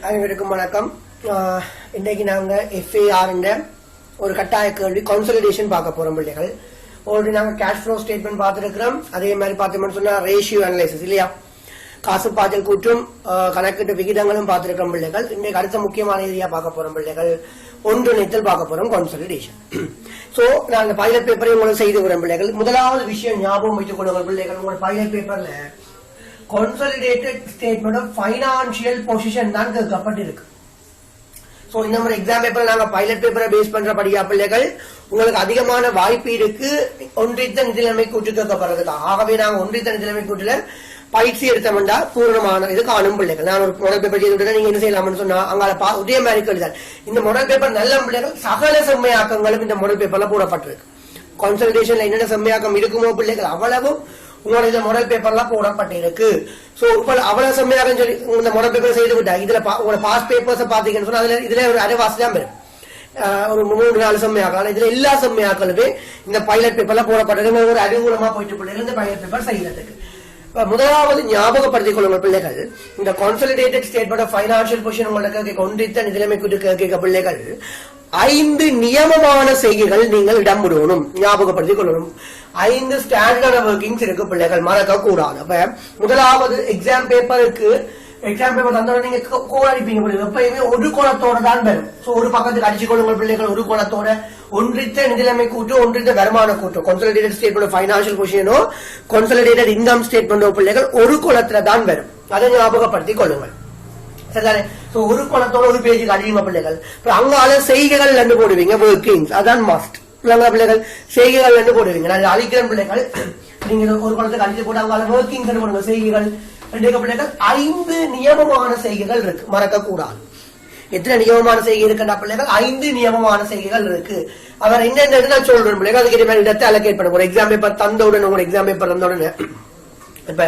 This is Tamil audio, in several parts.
அனைவருக்கும் வணக்கம். இன்றைக்கு நாங்க FAR ஒரு கட்டாய கேள்வி கன்சாலிடேஷன் பார்க்க போறோம் பிள்ளைகள். ஆல்ரெடி நாங்க கேஷ் ஃப்ளோ ஸ்டேட்மெண்ட் பார்த்துருக்கிறோம். அதே மாதிரி பார்த்தோம்னு சொன்னா ரேஷியோ அனலைசிஸ் இல்லையா, காசு பாய்ச்சல் கூற்றும் கணக்கிட்ட விகிதங்களும் பார்த்திருக்கிறோம் பிள்ளைகள். இன்றைக்கு அடுத்த முக்கியமான ஏரியா பார்க்க போறோம் பிள்ளைகள், ஒன்றிணைத்தல் பார்க்க போறோம், கன்சாலிடேஷன். சோ நான் அந்த பைலட் பேப்பரை உங்களுக்கு செய்து விடுறேன் பிள்ளைகள். முதலாவது விஷயம் ஞாபகம் வைத்துக் கொள்ளுங்கள் பிள்ளைகள், உங்கள் பைலட் பேப்பர்ல consolidated statement of financial position தான் கேட்கப்பட்டிருக்கு. சோ இந்த மாதிரி எக்ஸாம் பேப்பர் நாங்க பைலட் பேப்பரை பேஸ் பண்றபடியா பிள்ளைகள் உங்களுக்கு அதிகமான வாய்ப்பு இருக்கு ஒன்றித்த நிதிநிலைமை கூட்டு கேட்கப்படுறதுக்கு. ஆகவே நாங்க ஒன்றித்த நிதிநிலைமை கூட்டுல பயிற்சி எடுத்தோம்டா பூர்ணமான இது காணும் பிள்ளைகள். நான் ஒரு மாடல் பேப்பர் செய்து நீங்க என்ன செய்யலாம்னு சொன்னா அங்கால உதய மாதிரி கேள்விதான். இந்த மாடல் பேப்பர் நல்ல பிள்ளைகள் சகல செம்மையாக்கங்களும் இந்த மாடல் பேப்பர்ல போடப்பட்டிருக்கு. கன்சல்டேஷன்ல என்னென்ன செம்மையாக்கம் இருக்குமோ பிள்ளைகள் அவ்வளவும் உங்களோட மாடல் பேப்பர்லாம் போடப்பட்டிருக்கு. சோ இப்ப அவ்வளவு செம்மையாக சொல்லி இந்த மாடல் பேப்பர் செய்து விட்டா இதுல உங்களோட பாஸ் பேப்பர்ஸ் பாத்தீங்கன்னு சொன்னா அதுல இதுல ஒரு அரைவாசி தான் வரும், ஒரு 3-4 செம்மையாக்கம். ஆனா இதுல எல்லா செம்மையாக்களுமே இந்த பைலட் பேப்பர்ல போடப்பட்டிருக்கு. ஒரு அறிவுரமா போயிட்டு பிள்ளைகள் இந்த பைலட் பேப்பர் செய்யறதுக்கு முதலாவது ஞாபகப்படுத்திக் கொள்ளுங்கள் பிள்ளைகள், இந்த consolidated statement of financial position உங்களுக்கு ஒன்றித்த நிதிநிலைமை கூட்டு பிள்ளைகள் 5 நியமமான செய்கைகள் நீங்கள் இடம் விடணும், ஞாபகப்படுத்திக் கொள்ளணும். 5 ஸ்டாண்டர்ட் ஒர்க்கிங்ஸ் இருக்கு பிள்ளைகள், மறக்க கூடாது. அப்ப முதலாவது எக்ஸாம் பேப்பருக்கு தந்தோட நீங்க கோல் அடிப்பீங்க, எப்பயுமே ஒரு கோணத்தோட தான் வரும். சோ ஒரு பக்கத்துக்கு அடிச்சு கொள்ளுங்கள் பிள்ளைகள், ஒரு கோணத்தோட ஒன்றித்த நிதிநிலைமை கூட்டு ஒன்றித்த வருமான கூட்டு கன்சாலிடேட்டட் ஸ்டேட்மெண்ட் ஃபைனான்சியல் பொசிஷனோ கன்சாலிடேட்டட் இன்கம் ஸ்டேட்மெண்டோ பிள்ளைகள் ஒரு கோணத்துல தான் வரும். அதை ஞாபகப்படுத்திக் கொள்ளுங்கள். சரிதானே? ஒரு கோணத்தோட ஒரு பேஜுக்கு அடியுங்க பிள்ளைகள். அங்கால செய்கைகள் ரெண்டு போடுவீங்க, ஒர்க்கிங்ஸ் அதான் மஸ்ட் பிள்ளைகள். செய்கைகள் ரெண்டு போடுவீங்க, நான் அழிக்கிறேன் பிள்ளைகள். நீங்க ஒரு கோணத்துக்கு அடிச்சு போட்டு அங்கால ஒர்க்கிங்ஸ் போடுங்க, செய்கைகள் ரெண்டு பிள்ளைகள். 5 நியமமான செய்கைகள் இருக்கு, மறக்க கூடாது. எத்தனை நியமமான செய்கை இருக்குன்னா பிள்ளைகள் 5 நியமமான செய்கைகள் இருக்கு. அவர் என்னென்ன நான் சொல்றேன் பிள்ளைகள், அதுக்கு மாதிரி இடத்தை அலோகேட் பண்ண போறோம். எக்ஸாம் பேப்பர் தந்த உடனே உங்களோட எக்ஸாம் பேப்பர் தந்த உடனே இப்ப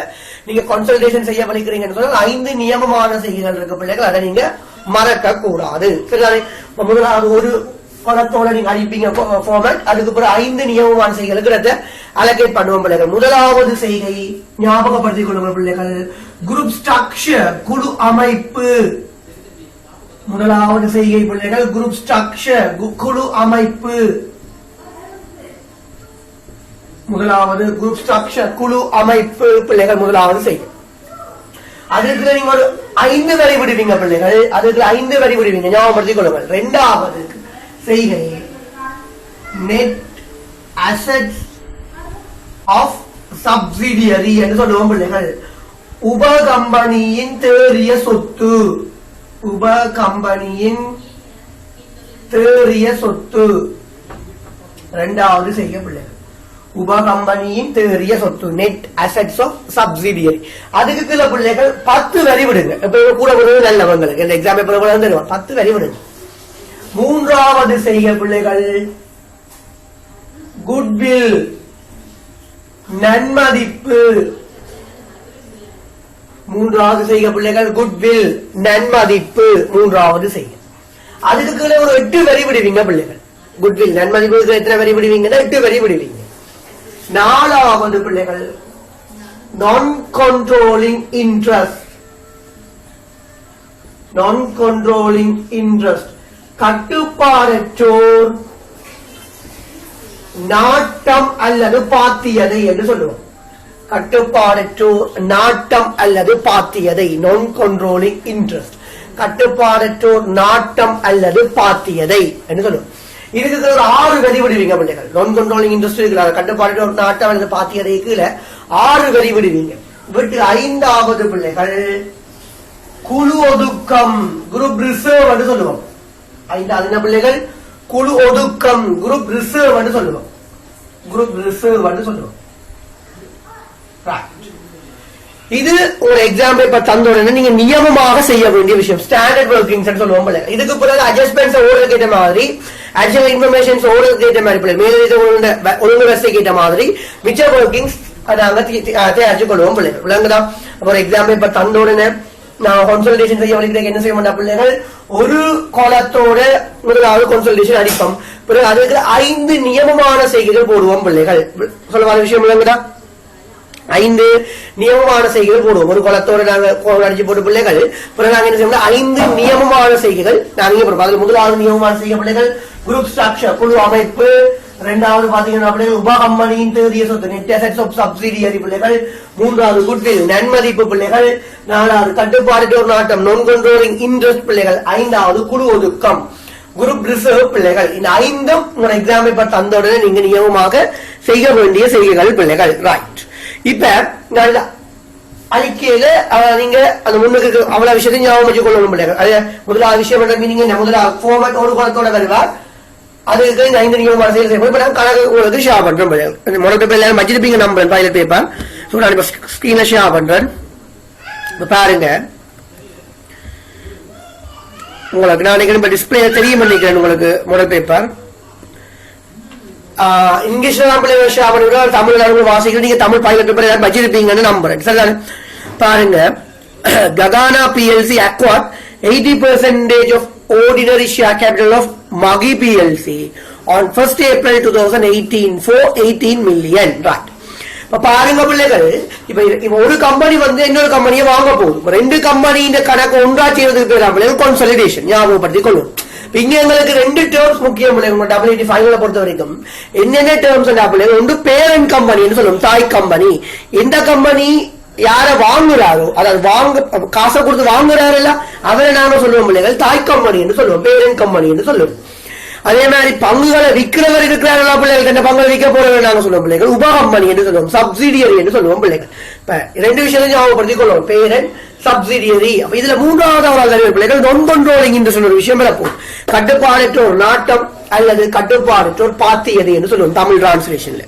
நீங்க கன்சல்டேஷன் செய்ய படிக்கிறீங்கன்னு சொன்னா 5 நியமமான செய்கைகள் இருக்கு பிள்ளைகள், அதை நீங்க மறக்க கூடாது. சரிதானே? முதலாவது ஒரு படத்தோட நீங்க அடிப்பீங்க ஃபார்மேட், அதுக்கு பிறகு 5 நியமமான செய்கைகளுக்கு அலோகேட் பண்ணுவோம் பிள்ளைகள். முதலாவது செய்கை ஞாபகப்படுத்திக் கொள்ளுங்க பிள்ளைகள், குரூப் ஸ்ட்ரக்சர், குழு அமைப்பு. முதலாவது செய்கை பிள்ளைகள் குரூப் ஸ்ட்ரக்சர், குழு அமைப்பு. முதலாவது குரூப் ஸ்ட்ரக்சர், குழு அமைப்பு பிள்ளைகள் முதலாவது செய்கை. அதுக்கு நீங்க ஒரு 5 வரி விடுவீங்க பிள்ளைகள், அதுக்கு 5 வரி விடுவீங்க, ஞாபகப்படுத்திக் கொள்ளுங்கள். இரண்டாவது செய்கை நெட் அசெட்ஸ் ஆஃப் சப்சிடியரி என்று சொல்லுவோம் பிள்ளைகள். உப கம்பெனியின் தேறிய சொத்து, உப கம்பெனியின் தேறிய சொத்து இரண்டாவது செய்கை பிள்ளைகள். உப கம்பெனியின் தேறிய சொத்து, நெட் அசெட்ஸ் ஆஃப் சப்சிடியரி. அதுக்கு கீழே பிள்ளைகள் 10 வரி விடுங்க. இப்ப கூட விடுவது நல்லவங்களுக்கு இந்த எக்ஸாம் பேப்பர் தருவாங்க, 10 வரி விடுங்க. மூன்றாவது செய்கை பிள்ளைகள் குட்வில், நன்மதிப்பு. மூன்றாவது செய்கை பிள்ளைகள் குட்வில், நன்மதிப்பு மூன்றாவது செய்கை. அதுக்கு கீழே ஒரு 8 வரி விடுவீங்க பிள்ளைகள். குட்வில் நன்மதிப்பு எத்தனை வரி விடுவீங்கன்னா 8 வரி விடுவீங்க. நாலாவது பிள்ளைகள் நான் கண்ட்ரோலிங் இன்ட்ரெஸ்ட், நான் கண்ட்ரோலிங் இன்ட்ரெஸ்ட், கட்டுப்பாடற்றோர் நாட்டம் அல்லது பாத்தியதை என்று சொல்லுவோம். கட்டுப்பாடற்றோர் நாட்டம் அல்லது பாத்தியதை, நான் கண்ட்ரோலிங் இன்ட்ரெஸ்ட், கட்டுப்பாடற்றோர் நாட்டம் அல்லது பாத்தியதை என்று சொல்லுவோம். இதுக்கு ஒரு 6 வரி விடுவீங்க பிள்ளைகள். நான் கண்ட்ரோலிங் இன்ட்ரெஸ்ட் இருக்கிறார், கட்டுப்பாடற்றோர் நாட்டம் அல்லது பாத்தியதை கீழே 6 வரி விடுவீங்க. விட்டு 5வது பிள்ளைகள் குழு ஒதுக்கம், குரூப் ரிசர்வ் என்று சொல்லுவோம். 5வது பிள்ளைகள் குழு ஒதுக்கம், குரூப் ரிசர்வ் என்று சொல்லுவோம். குரூப் ரிசர்வ் என்று சொல்லுவோம். இது ஒரு எக்ஸாம் பேப்பர் தந்த உடனே நீங்க நியமமாக செய்ய வேண்டிய விஷயம், ஸ்டாண்டர்ட் ஒர்க்கிங்ஸ் சொல்லுவோம். இதுக்கு பிறகு அட்ஜஸ்ட்மெண்ட்ஸ் ஓடுறதுக்கு ஏற்ற மாதிரி, அடிஷனல் இன்ஃபர்மேஷன்ஸ் ஓடுறதுக்கு ஏற்ற மாதிரி, மேலதிக ஒழுங்கு வரிசைக்கு ஏற்ற மாதிரி மிச்ச ஒர்க்கிங்ஸ் நாங்க தயாரிச்சு கொள்வோம் பிள்ளைகள். விளங்குதா? ஒரு எக்ஸாம் பேப்பர் தந்த உடனே நான் கன்சல்டேஷன் செய்ய வலிக்கிறேன், என்ன செய்ய மாட்டா பிள்ளைகள், ஒரு கோலத்தோட முதலாவது கன்சல்டேஷன் அடிப்போம். பிறகு அதுக்கு 5 நியமமான செய்கைகள் போடுவோம் பிள்ளைகள். சொல்லவாத விஷயம் விளங்குதா? 5 நியமமான செய்கைகள் போடுவோம். ஒரு குளத்தோட நாங்க அடிச்சு போட்டு பிள்ளைகள் நாங்க என்ன செய்வோம், 5 நியமமான செய்கைகள் நாங்க போடுவோம். அதுல முதலாவது நியமமான செய்கை பிள்ளைகள் குரூப் ஸ்ட்ரக்சர், குழு அமைப்பு. இரண்டாவது பாத்தீங்கன்னா பிள்ளைகள் உபகம்பெனியின் தேதிய சொத்து, நெட் அசெட்ஸ் ஆஃப் சப்சிடியரி பிள்ளைகள். மூன்றாவது குட்வில், நன்மதிப்பு பிள்ளைகள். நாலாவது கட்டுப்பாடு ஒரு நாட்டம், நான் கண்ட்ரோலிங் இன்ட்ரெஸ்ட் பிள்ளைகள். ஐந்தாவது குழு ஒதுக்கம், குரூப் ரிசர்வ் பிள்ளைகள். இந்த 5ம் உங்க எக்ஸாம் பேப்பர் தந்த உடனே நீங்க நியமமாக செய்ய வேண்டிய செய்கைகள் பிள்ளைகள். ரைட். இப்ப நல்லா அறிக்கையில நீங்க அந்த முன்னுக்கு அவ்வளவு விஷயத்தையும் ஞாபகம் வச்சு கொள்ளணும் பிள்ளைகள். அது முதலாவது விஷயம் நீங்க முதலாவது ஃபார்மேட் ஒரு குளத்தோட வருவார், அதுக்கு 5 நியமமான செயல் செய்யப்படும். இப்ப நான் கணக்கு உங்களுக்கு ஷேர் பண்றேன் பிள்ளைகள். முதல் பேப்பர் எல்லாரும் வச்சிருப்பீங்க நம்புறேன், பைலட் பேப்பர். நான் இப்ப ஸ்கிரீன்ல ஷேர் பண்றேன். இப்ப பாருங்க, உங்களுக்கு நான் நினைக்கிறேன் டிஸ்பிளே தெரியும் நினைக்கிறேன். உங்களுக்கு முதல் பேப்பர் இங்கிலீஷ்ல தமிழ் வாசிக்கிற நீங்க தமிழ் பைலட் பேப்பர் எல்லாரும் வச்சிருப்பீங்கன்னு நம்புறேன். சரிதானே? பாருங்க, ககானா PLC acquired 80% of ordinary share capital of Maggi PLC on 1st April 2018 for 18 million. Right. இப்ப பாருங்க பிள்ளைகள், இப்ப ஒரு கம்பெனி வந்து இன்னொரு கம்பெனியை வாங்க போகுது. 2 கம்பெனியின் கணக்கு ஒன்றா செய்யறதுக்கு பேர் கன்சாலிடேஷன். ஞாபகப்படுத்திக் கொள்ளும். இங்க எங்களுக்கு 2 டேர்ம்ஸ் முக்கியம். WT ஃபைனலை பொறுத்த வரைக்கும் என்னென்ன டேர்ம்ஸ் பிள்ளைகள், ஒன்று பேரண்ட் கம்பெனின்னு சொல்லுவோம், தாய் கம்பெனி. எந்த கம்பெனி யார வாங்குறாரோ, அதாவது காசை கொடுத்து வாங்குறாரு இல்ல, அவரை நாம சொல்லுவோம் பிள்ளைகள் தாய் கம்பெனி என்று சொல்லுவோம், பேரண்ட் கம்பெனி என்று சொல்லுவோம். அதே மாதிரி பங்குகளை விற்கிறவர் இருக்கிறார்களா பிள்ளைகள், இந்த பங்குகளை விற்க போறவர் நாங்க சொல்லுவோம் பிள்ளைகள் உபகம்பெனி என்று சொல்லுவோம், சப்சிடியரி என்று சொல்லுவோம் பிள்ளைகள். இப்ப 2 விஷயத்தையும் ஞாபகப்படுத்திக் கொள்வோம், பேரண்ட் சப்சிடியரி. அப்ப இதுல மூன்றாவது பிள்ளைகள் நான் கண்ட்ரோலிங் என்று சொல்ற விஷயம் இருக்கும். கட்டுப்பாடற்றோர் நாட்டம் அல்லது கட்டுப்பாடற்றோர் பாத்தியது என்று சொல்லுவோம் தமிழ் டிரான்ஸ்லேஷன்ல.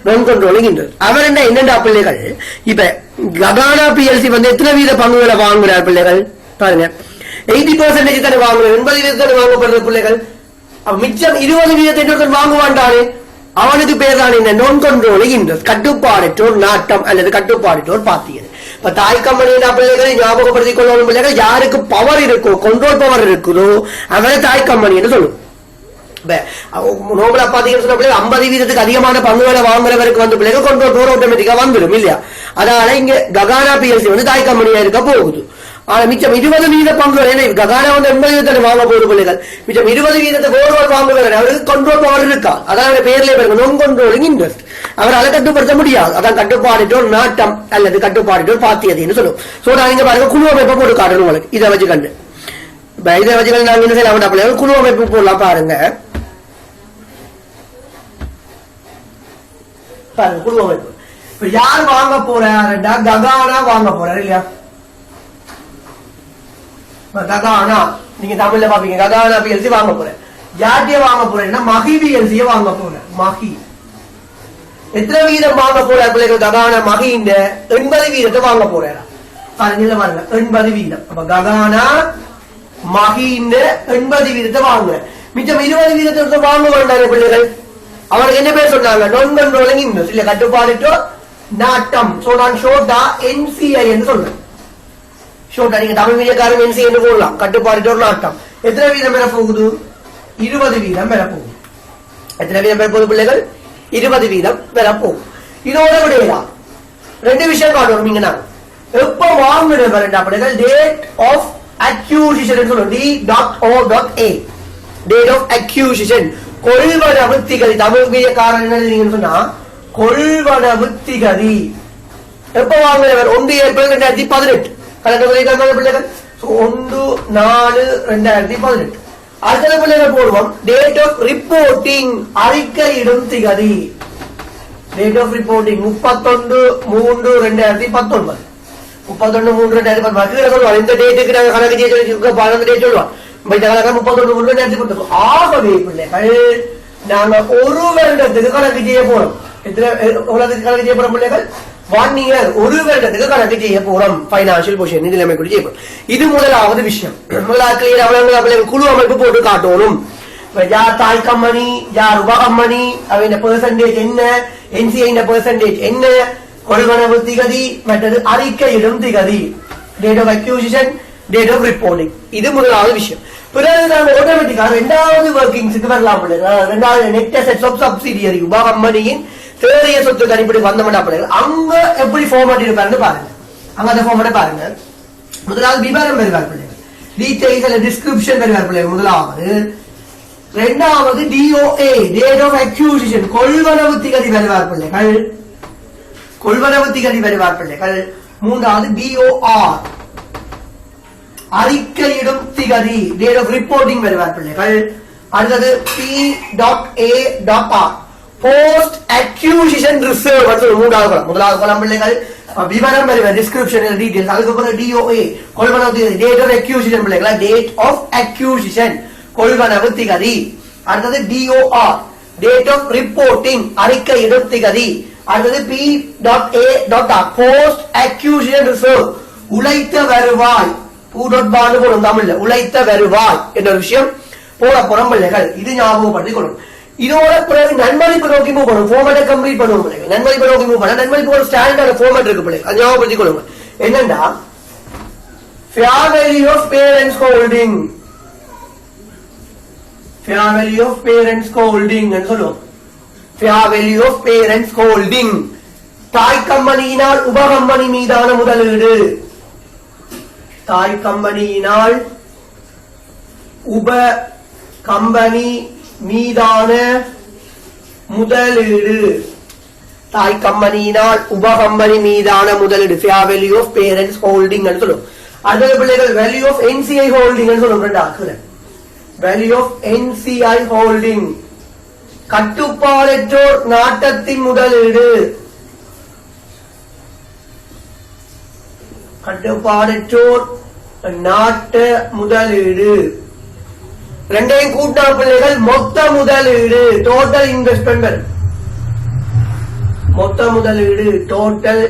நான் கண்ட்ரோலிங் இன்ட்ரெஸ்ட். அவர் என்னென்ன பிள்ளைகள், இப்ப ககானா PLC வந்து எத்தனை வீத பங்குகளை வாங்குறார் பிள்ளைகள் பாருங்க, 80% தானே வாங்குறாரு, 80% தானே வாங்கப்படுற பிள்ளைகள். மிச்சம் 20% வாங்குவான்டானே, அவனுக்கு பேர் தான் இந்த நான் கண்ட்ரோலிங் இன்ட்ரெஸ்ட், கட்டுப்பாடற்றோர் நாட்டம் அல்லது கட்டுப்பாடற்றோர் பாத்தியது. இப்ப தாய் கம்பெனி பிள்ளைகளை ஞாபகப்படுத்திக் கொள்ளணும் பிள்ளைகள். யாருக்கு பவர் இருக்கோ, கண்ட்ரோல் பவர் இருக்குதோ அவரை தாய் கம்பெனி என்று சொல்லும். நோபலா பாத்தீங்கன்னு சொன்ன பிள்ளைகள் 50% அதிகமான பங்குகளை வாங்குறவருக்கு வந்து பிள்ளைகள் கண்ட்ரோல் பவர் ஆட்டோமேட்டிக்கா வந்துடும் இல்லையா. அதனால இங்க ககானா PLC வந்து தாய் கம்பெனியா இருக்க போகுது. ஆனா மிச்சம் 20% பங்குகள், ஏன்னா ககானா வந்து 80% வாங்க போகுது பிள்ளைகள். மிச்சம் 20% கோல்வால் வாங்குவார், அவருக்கு கண்ட்ரோல் பவர் இருக்கா. அதான் பேர்ல பாருங்க, நான் கண்ட்ரோலிங் இன்ட்ரெஸ்ட். அவரால் கட்டுப்படுத்த முடியாது. அதான் கட்டுப்பாடற்றோர் நாட்டம் அல்லது கட்டுப்பாடற்றோர் பாத்தியதுன்னு சொல்லுவோம். சோ நான் இங்க பாருங்க குழு அமைப்பை போட்டு காட்டணும் உங்களுக்கு. இதை வச்சு கண்டு நாங்க என்ன செய்யலாம் பிள்ளைகள், குழு அமைப்பு போடலாம் பாருங்க. பாருங்க குழு அமைப்பு. இப்ப யார் வாங்க போறாருன்னா ககானா வாங்க போறாரு இல்லையா. ககானா நீங்க தமிழ்ல பாப்பீங்க, ககானா PLC வாங்க போறேன். யார்கிட்ட வாங்க போறேன்னா மகி PLC வாங்க போறேன். மகி எத்தனை வீதம் வாங்க போறார் பிள்ளைகள், ககானா மகி இந்த 80% வாங்க போறாரா பாருங்க. பாருங்க 80%. அப்ப ககானா மகி இந்த 80% வாங்க, மிச்சம் 20% வாங்க வேண்டாம் பிள்ளைகள். அவருக்கு என்ன பேர் சொன்னாங்க, நான் கண்ட்ரோலிங் இன்ட்ரெஸ்ட் இல்ல கட்டுப்பாடற்றோர் நாட்டம். சோ நான் ஷோர்ட்டா NCI என்று சொல்றேன். ஷோர்ட்டா நீங்க தமிழ் மீடியக்காரன் NCI என்று போடலாம். கட்டுப்பாடற்றோர் நாட்டம். எத்தனை வீதம் பெற போகுது, 20% பெற போகுது. எத்தனை வீதம் பெற போகுது பிள்ளைகள், 20% பெற போகும். இதோட விடையா 2 விஷயம் காட்டணும். நீங்க நான் எப்ப வாங்குறேன் பிள்ளைகள், டேட் ஆஃப் அக்யூசிஷன் சொல்லுவோம், D.O.A, டேட் ஆஃப் அக்யூசிஷன். கொள்வனவு திகதி, தமிழ் மீடியக்காரன் சொன்னா கொள்வனவு திகதி எப்ப வாங்குறவர் 1 ஏப்ரல் 2018 கணக்கு பிள்ளைகள். 1/4/2018. அடுத்த பிள்ளைகள் போடுவோம் டேட் ஆஃப் ரிப்போர்ட்டிங், அறிக்கையிடும் திகதி. Date of reporting 31/3/2019. 31/3/2019 சொல்லுவாங்க. இந்த டேட்டுக்கு நாங்க கணக்கு செய்ய சொல்லுவாங்க. 31/3/2019. ஆகவே பிள்ளைகள் நாங்க 1 வருடத்துக்கு கணக்கு செய்ய போறோம். கணக்கு செய்ய போறோம் பிள்ளைகள், 1 இயர் 1 வருடத்துக்கு கணக்கு செய்ய போறோம். பைனான்சியல் பொசிஷன் நிதிநிலைமை செய்ய போறோம். இது முதலாவது விஷயம். முதலாவது கிளியர் குழு அமைப்பு போட்டு காட்டணும். யார் தாய் கம்பெனி, யார் உபகம்பெனி, அவன் பெர்சன்டேஜ் என்ன, NCI பெர்சன்டேஜ் என்ன, கொள்வனவு திகதி, மற்றது அறிக்கையிடும் திகதி, date of acquisition, date of reporting. இது முதலாவது விஷயம். பிறகு நாங்க ஆட்டோமேட்டிக்கா 2வது ஒர்க்கிங்ஸுக்கு வரலாம். 2வது நெட் அசெட்ஸ் ஆஃப் சப்சிடியரி, உபகம்பெனியின் தேறிய சொத்துக்கு அடிப்படை வந்தோம்னா பிள்ளைகள் அங்க எப்படி ஃபார்மேட் இருப்பாருன்னு பாருங்க. அங்க அந்த ஃபார்மேட்டை பாருங்க. முதலாவது விவரம் பெறுவார் பிள்ளைகள், டீடைல்ஸ் டிஸ்கிரிப்ஷன் பெறுவார் பிள்ளைகள் முதலாவது. இரண்டாவது DOA டேட் ஆஃப் அக்யூசிஷன் கொள்வனவு திகதி பெறுவார் பிள்ளைகள், கொள்வனவு திகதி பெறுவார் பிள்ளைகள். மூன்றாவது BOR அறிக்கையிடும் திகதி டேட் ஆஃப் ரிப்போர்ட்டிங் பெறுவார் பிள்ளைகள். அடுத்தது P.A.R போஸ்ட் அக்யூசிஷன் ரிசர்வ் மூன்றாவது முதலாவது கொலம் பிள்ளைகள் விவரம் பெறுவார் டிஸ்கிரிப்ஷன் டீடைல்ஸ். அதுக்கப்புறம் DOA கொள்வனவு திகதி டேட் ஆஃப் அக்யூசிஷன் பிள்ளைகள், டேட் ஆஃப் அக்யூசிஷன் கொள்வனவு திகதி. அடுத்தது DOR டேட் ஆஃப் ரிப்போர்ட்டிங் அறிக்கையிடும் திகதி. அடுத்தது P.A.R போஸ்ட் அக்யூசிஷன் ரிசர்வ் உழைத்த வருவாய் போடும் தமிழ்ல உழைத்த வருவாய் என்ற விஷயம் போல புறம் பிள்ளைகள். இது ஞாபகப்படுத்திக் கொள்ளும். இதோட பிறகு நன்மதிப்பு நோக்கி மூவ் பண்ணும், ஃபார்மேட்டை கம்ப்ளீட் பண்ணுவோம் பிள்ளைகள். நன்மதிப்பு நோக்கி மூவ் பண்ண நன்மதிப்பு ஒரு ஸ்டாண்டர்ட் ஃபார்மேட் இருக்கு பிள்ளைகள், அது ஞாபகப்படுத்திக் கொள்ளுங்க. என்னன்னா fair value of parents holding, fair value of parents holding என்று சொல்லுவோம். fair value of parents holding தாய் கம்பெனியினால் உபகம்பெனி மீதான முதலீடு, தாய் கம்பெனியினால் உப கம்பெனி மீதான முதலீடு, தாய் கம்பெனியினால் உபகம்பெனி மீதான முதலீடு fair value of parents holding என்று சொல்லுவோம். அடுத்த பிள்ளைகள் value of NCI holding என்று சொல்லுவோம். value of NCI holding கட்டுப்பாடற்றோர் நாட்டத்தின் முதலீடு, கட்டுப்பாடற்றோர் நாட்ட முதலீடு. ரெண்டையும் கூட்டா பிள்ளைகள் மொத்த முதலீடு டோட்டல் இன்வெஸ்ட்மெண்ட், மொத்த முதலீடு டோட்டல்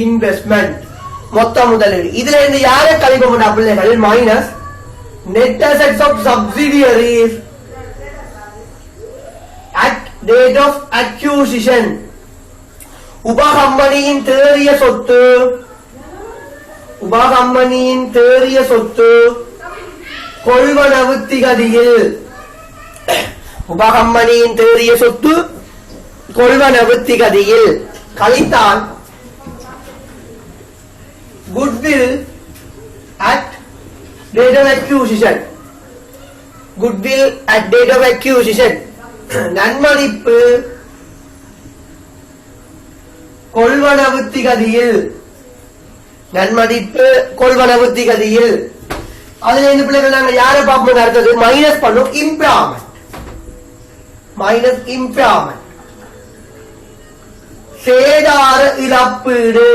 இன்வெஸ்ட்மெண்ட் மொத்த முதலீடு. இதுல இருந்து யாரை கழிப்போம்னா பிள்ளைகள் minus net assets of subsidiaries at date of acquisition உபகம்பெனியின் தேறிய சொத்து, உபகம்பெனியின் தேறிய சொத்து கொள்வனவு திகதியில், உபகம்பெனியின் தேறிய சொத்து கொள்வனவு திகதியில் கழித்தால் goodwill at date of acquisition, goodwill at date of acquisition நன்மதிப்பு கொள்வனவு திகதியில், நன்மதிப்பு கொள்வனவு திகதியில். அதுல இந்த பிள்ளைகள் நாங்கள் யாரை பார்ப்போம், அடுத்தது மைனஸ் பண்ணும் இம்ப்ராமெண்ட், மைனஸ் இம்ப்ராமெண்ட் சேதார இழப்பீடு,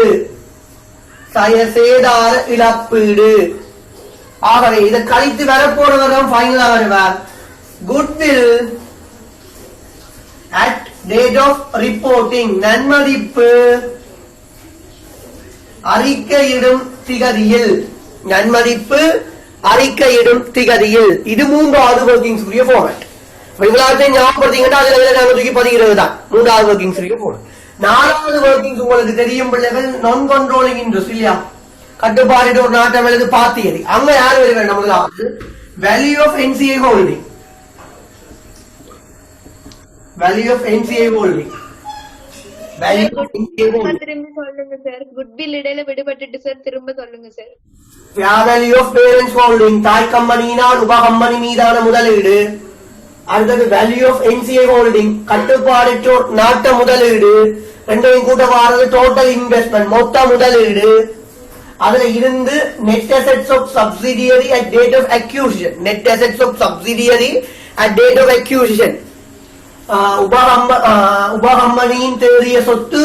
சேதார இழப்பீடு. ஆகவே இதை கழித்து வரப்போறவரும் ஃபைனலா வருவார் goodwill at date of reporting நன்மதிப்பு அறிக்கையிடும் திகதியில், நன்மதிப்பு அறிக்கையிடும் திகதியில். இது மூன்றாவது ஒர்க்கிங்ஸ் உரிய ஃபார்மேட். எல்லாத்தையும் ஞாபகப்படுத்தீங்கன்னா அதுல நாங்கள் தூக்கி பதிகிறது தான் மூன்றாவது ஒர்க்கிங்ஸ் உரிய ஃபார்மேட். நாலாவது ஒர்க்கிங்ஸ் உங்களுக்கு தெரியும் பிள்ளைகள் நான் கண்ட்ரோலிங் இன்ட்ரெஸ்ட் இல்லையா, கட்டுப்பாடு ஒரு நாட்டம் எழுது பாத்தியது. அங்க யார் வர வேண்டும், முதலாவது value of NCI holding, value of NCI holding, value of NCI holding திரும்ப சொல்லுங்க சார். குட்வில் இடையில விடுபட்டுட்டு சார் திரும்ப சொல்லுங்க sir. Fair value of parents holding தாய் கம்பெனியினால் உபகம்பெனி மீதான முதலீடு. அடுத்தது வேல்யூ ஆஃப் NCI ஹோல்டிங் கட்டுப்பாடற்றோர் நாட்ட முதலீடு. ரெண்டையும் கூட்ட வாரது டோட்டல் இன்வெஸ்ட்மெண்ட் மொத்த முதலீடு. அதுல இருந்து net assets of subsidiary at date of acquisition, net assets of subsidiary at date of acquisition உபகம்பெனியின் தேறிய சொத்து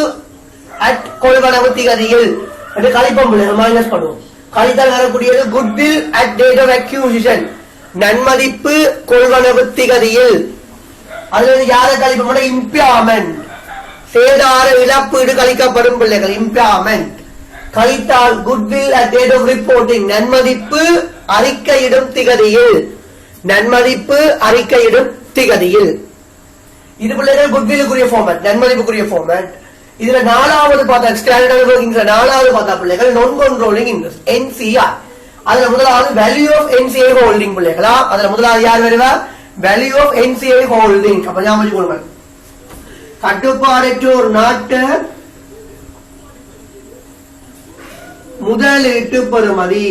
at கொள்வனவு திகதியில் என்று கழிப்போம், மைனஸ் பண்ணுவோம். கழித்தால் வரக்கூடியது goodwill at date of acquisition நன்மதிப்பு கொள்வனவு திகதியில். அதுல யாரை கழிப்போம், இம்பேர்மெண்ட் சேதார இழப்பீடு கழிக்கப்படும் பிள்ளைகள், இம்பேர்மெண்ட் கழித்தால் goodwill at date of reporting நன்மதிப்பு அறிக்கையிடும் திகதியில், நன்மதிப்பு அறிக்கையிடும் திகதியில். இது பிள்ளைகள் குட்வில்லுக்குரிய ஃபார்மேட், நன்மதிப்புக்குரிய ஃபார்மேட். இதுல நாலாவது பார்த்தா ஸ்டாண்டர்ட் ஒர்க்கிங்ஸ்ல நாலாவது பார்த்தா பிள்ளைகள் நான் கண்ட்ரோலிங் இன்ட்ரெஸ்ட் NCI. அதுல முதலாவது வேல்யூ ஆஃப் NCI ஹோல்டிங் பிள்ளைகளா, அதுல முதலாவது யார் வருவா, வேல்யூ ஆஃப் NCI ஹோல்டிங். அப்ப ஞாபகம் வச்சுக்கோங்க கட்டுப்பாடற்ற ஒரு நாட்டு முதலீட்டு பெறுமதி.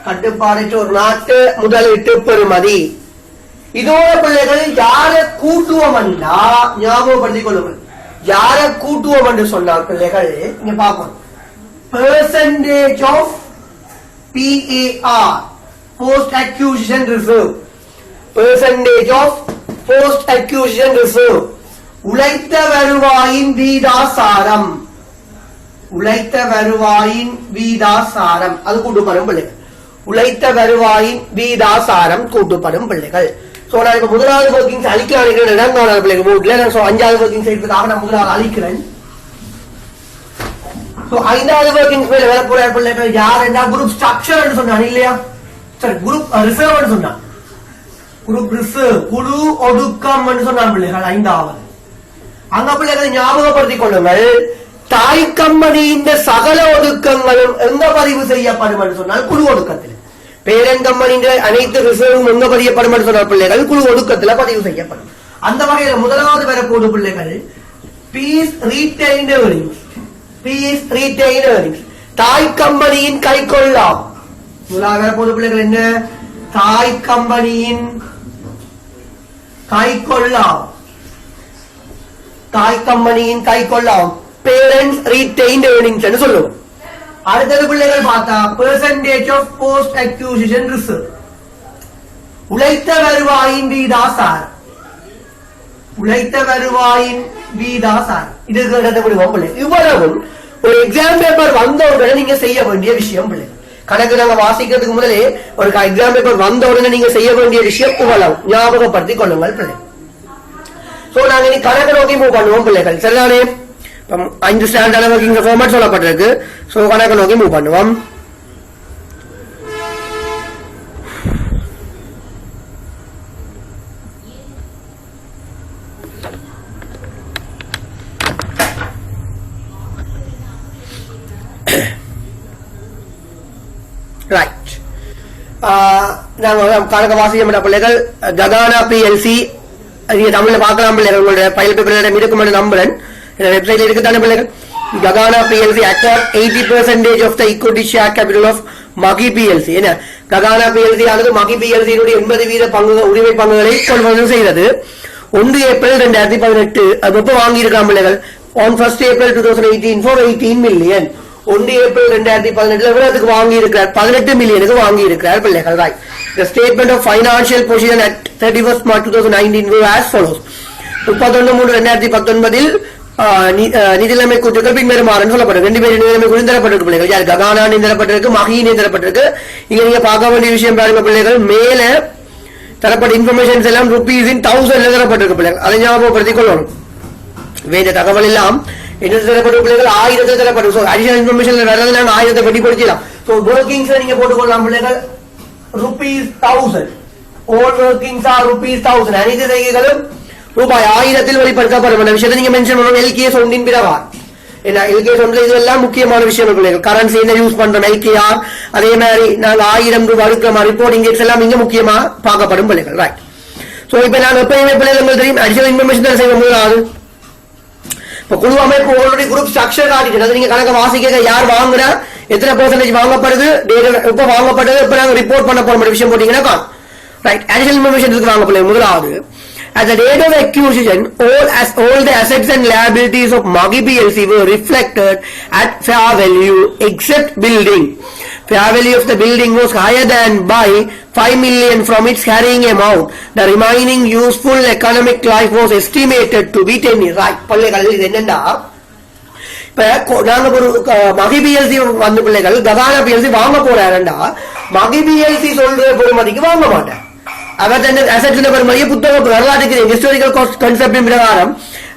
கட்டுப்பாடற்ற ஒரு நாட்டு முதலீட்டு பெறுமதி. இதோட பிள்ளைகள் யார கூட்டுவோம் என்றா ஞாபகப்படுத்திக் கொள்ளுங்கள். யார கூட்டுவோம் என்று சொன்னால் பிள்ளைகள் இங்க பார்ப்போம். Percentage of PAR, post acquisition reserve. Percentage of post acquisition reserve. உழைத்த வருவாயின் வீதாசாரம். உழைத்த வருவாயின் வீதாசாரம் அது கூட்டுப்படும் பிள்ளைகள். உழைத்த வருவாயின் வீதாசாரம் கூட்டுப்படும் பிள்ளைகள். சோ நான் இப்ப முதலாவது ஒர்க்கிங்ஸ் அழிக்க நினைக்கிறேன் பிள்ளைகள் மூட்ல. நான் அஞ்சாவது ஒர்க்கிங் செய்யறதுக்காக நான் முதலாவது அழிக்கிறேன். ஐந்தாவது ஒர்க்கிங் மேல வேலை போற பிள்ளைகள் யார் என்ன குரூப் ஸ்ட்ரக்சர் சொன்னான் இல்லையா? சரி, குரூப் ரிசர்வ் சொன்னான். குரூப் ரிசர்வ் குழு ஒடுக்கம் சொன்னான் பிள்ளைகள் ஐந்தாவது. அங்க பிள்ளைகள் ஞாபகப்படுத்திக் கொள்ளுங்கள். தாய் கம்பெனியின் சகல ஒடுக்கங்களும் எங்க பதிவு செய்யப்படும் என்று சொன்னால் குழு ஒடுக்கத்தில். பேரன் கம்பெனியின் அனைத்து ரிசர்வும் எங்க பதியப்படும் என்று சொன்ன பிள்ளைகள் குழு ஒடுக்கத்தில் பதிவு செய்யப்படும். அந்த வகையில் முதலாவது வரப்போது பிள்ளைகள் P's retained earnings. P's retained earnings தாய் கம்பெனியின் கை கொள்ளாம். முதலாவது வரப்போது பிள்ளைகள் என்ன? தாய் கம்பெனியின் கை கொள்ளாம். தாய் கம்பெனியின் கை கொள்ளாம் பேரண்ட்ஸ் ரீடைன்ட் ஏர்னிங்ஸ் என்று சொல்லுவோம். அடுத்தது பிள்ளைகள் பார்த்தா percentage of post acquisition reserve. உழைத்த வருவாயின் வீதாசாரம். உழைத்த வருவாயின் வீதாசாரம் இது விடுவோம் பிள்ளை. இவ்வளவும் ஒரு எக்ஸாம் பேப்பர் வந்த உடனே நீங்க செய்ய வேண்டிய விஷயம் பிள்ளை. கணக்கு நாங்க வாசிக்கிறதுக்கு முதலே ஒரு எக்ஸாம் பேப்பர் வந்த உடனே நீங்க செய்ய வேண்டிய விஷயம் இவ்வளவு ஞாபகப்படுத்திக் கொள்ளுங்கள் பிள்ளை. சோ நாங்க இனி கணக்கு நோக்கி மூவ் பண்ணுவோம் பிள்ளைகள். சரிதானே? 5 ஸ்டாண்டர்ட் அளவுக்கு இங்க ஃபார்மேட் சொல்லப்பட்டிருக்கு. சோ கணக்கு நோக்கி மூவ் பண்ணுவோம். ரைட், நாங்க கணக்கு வாசிக்க பிள்ளைகள் ககானா PLC தமிழ்ல பார்க்கலாம் பிள்ளைகள். உங்களுடைய பயில் பேப்பர் இருக்கும் நம்புறேன். வெப்சைட்ல இருக்குதானே பிள்ளைகள். ககானா PLC acquired 80% of the equity share capital of Maggi PLC. என்ன ககானா PLC ஆனது Maggi PLC 80% உரிமை பங்குகளை கொள்வனவு செய்தது. 1 ஏப்ரல் 2018 அது எப்ப வாங்கி இருக்கான் பிள்ளைகள்? on 1st April 2018 for 18 million. 1 April 2018 எவ்வளவுக்கு வாங்கி இருக்கிறார்? 18 மில்லியனுக்கு வாங்கி இருக்கிறார் பிள்ளைகள். Right. The statement of financial position at 31st March 2019 were as follows. 31/3/2019 நிதிநிலைமை கூற்றுகள் பின்வருமாறு சொல்லப்பட்டிருக்கு. 2 பேர் நிதிநிலைமை குறித்து தரப்பட்டிருக்கு பிள்ளைகள். யார்? ககானா தரப்பட்டிருக்கு, மகியின் தரப்பட்டிருக்கு. இங்க நீங்க பார்க்க வேண்டிய விஷயம் பாருங்க பிள்ளைகள். மேல தரப்பட்ட இன்ஃபர்மேஷன்ஸ் எல்லாம் ருபீஸின் 1000 தரப்பட்டிருக்கு பிள்ளைகள். அதை ஞாபகப்படுத்திக் கொள்ளணும். வேண்டிய தகவல் எல்லாம் என்ன தரப்பட்ட பிள்ளைகள் 1000 தரப்படும். அடிஷனல் இன்ஃபர்மேஷன் வரது நாங்க 1000 படி படிக்கலாம். சோ ஒர்க்கிங்ஸ் நீங்க போட்டுக்கொள்ளலாம் பிள்ளைகள். ₹1000 all workings are ₹1000. அனைத்து செய்கைகளும் ரூபாய் 1000 வெளிப்படுத்தப்படும். அந்த விஷயத்தை நீங்க மென்ஷன் பண்ணணும். LKS ஒன்றின் பிரகாரம் என்ன LKS ஒன்று இதெல்லாம் முக்கியமான விஷயம் பிள்ளைகள். கரன்சி என்ன யூஸ் பண்றோம் LKR, அதே மாதிரி நாங்க 1000 ரூபாய் இருக்கிற ரிப்போர்ட்டிங் டேட்ஸ் எல்லாம் இங்க முக்கியமா பார்க்கப்படும் பிள்ளைகள். ரைட். சோ இப்ப நாங்க எப்பயுமே பிள்ளைகள் தெரியும் அடிஷனல் இன்ஃபர்மேஷன் தான் செய்ய முடியாது. இப்ப குழு அமைப்பு ஆல்ரெடி குரூப் ஸ்ட்ரக்சர் காட்டிட்டு நீங்க கணக்க வாசிக்க யார் வாங்குற, எத்தனை பெர்சன்டேஜ் வாங்கப்படுது, எப்ப வாங்கப்பட்டது, எப்ப நாங்க ரிப்போர்ட் பண்ண போற விஷயம் போட்டீங்கன்னா ரைட். அடிஷனல் இன்ஃபர்மேஷன் இருக்கு வாங்க பிள்ளை. முதலாவது at the date of acquisition all the assets and liabilities of Maggi PLC were reflected at fair value except building. Fair value of the building was higher than by 5 million from its carrying amount. The remaining useful economic life was estimated to be 10 years. Right. பிள்ளைகள் இது என்னன்னா இப்ப நாங்க ஒரு Maggi PLC வந்து பிள்ளைகள் ககானா PLC வாங்க போறாருண்டா Maggi PLC சொல்ற பெருமதிக்கு வாங்க மாட்டேன். அவர் தன் அசெட்ஸ் பெருமதியை புத்தக வரலாற்றுக்கு ஹிஸ்டாரிக்கல் கான்செப்டின் பிரகாரம்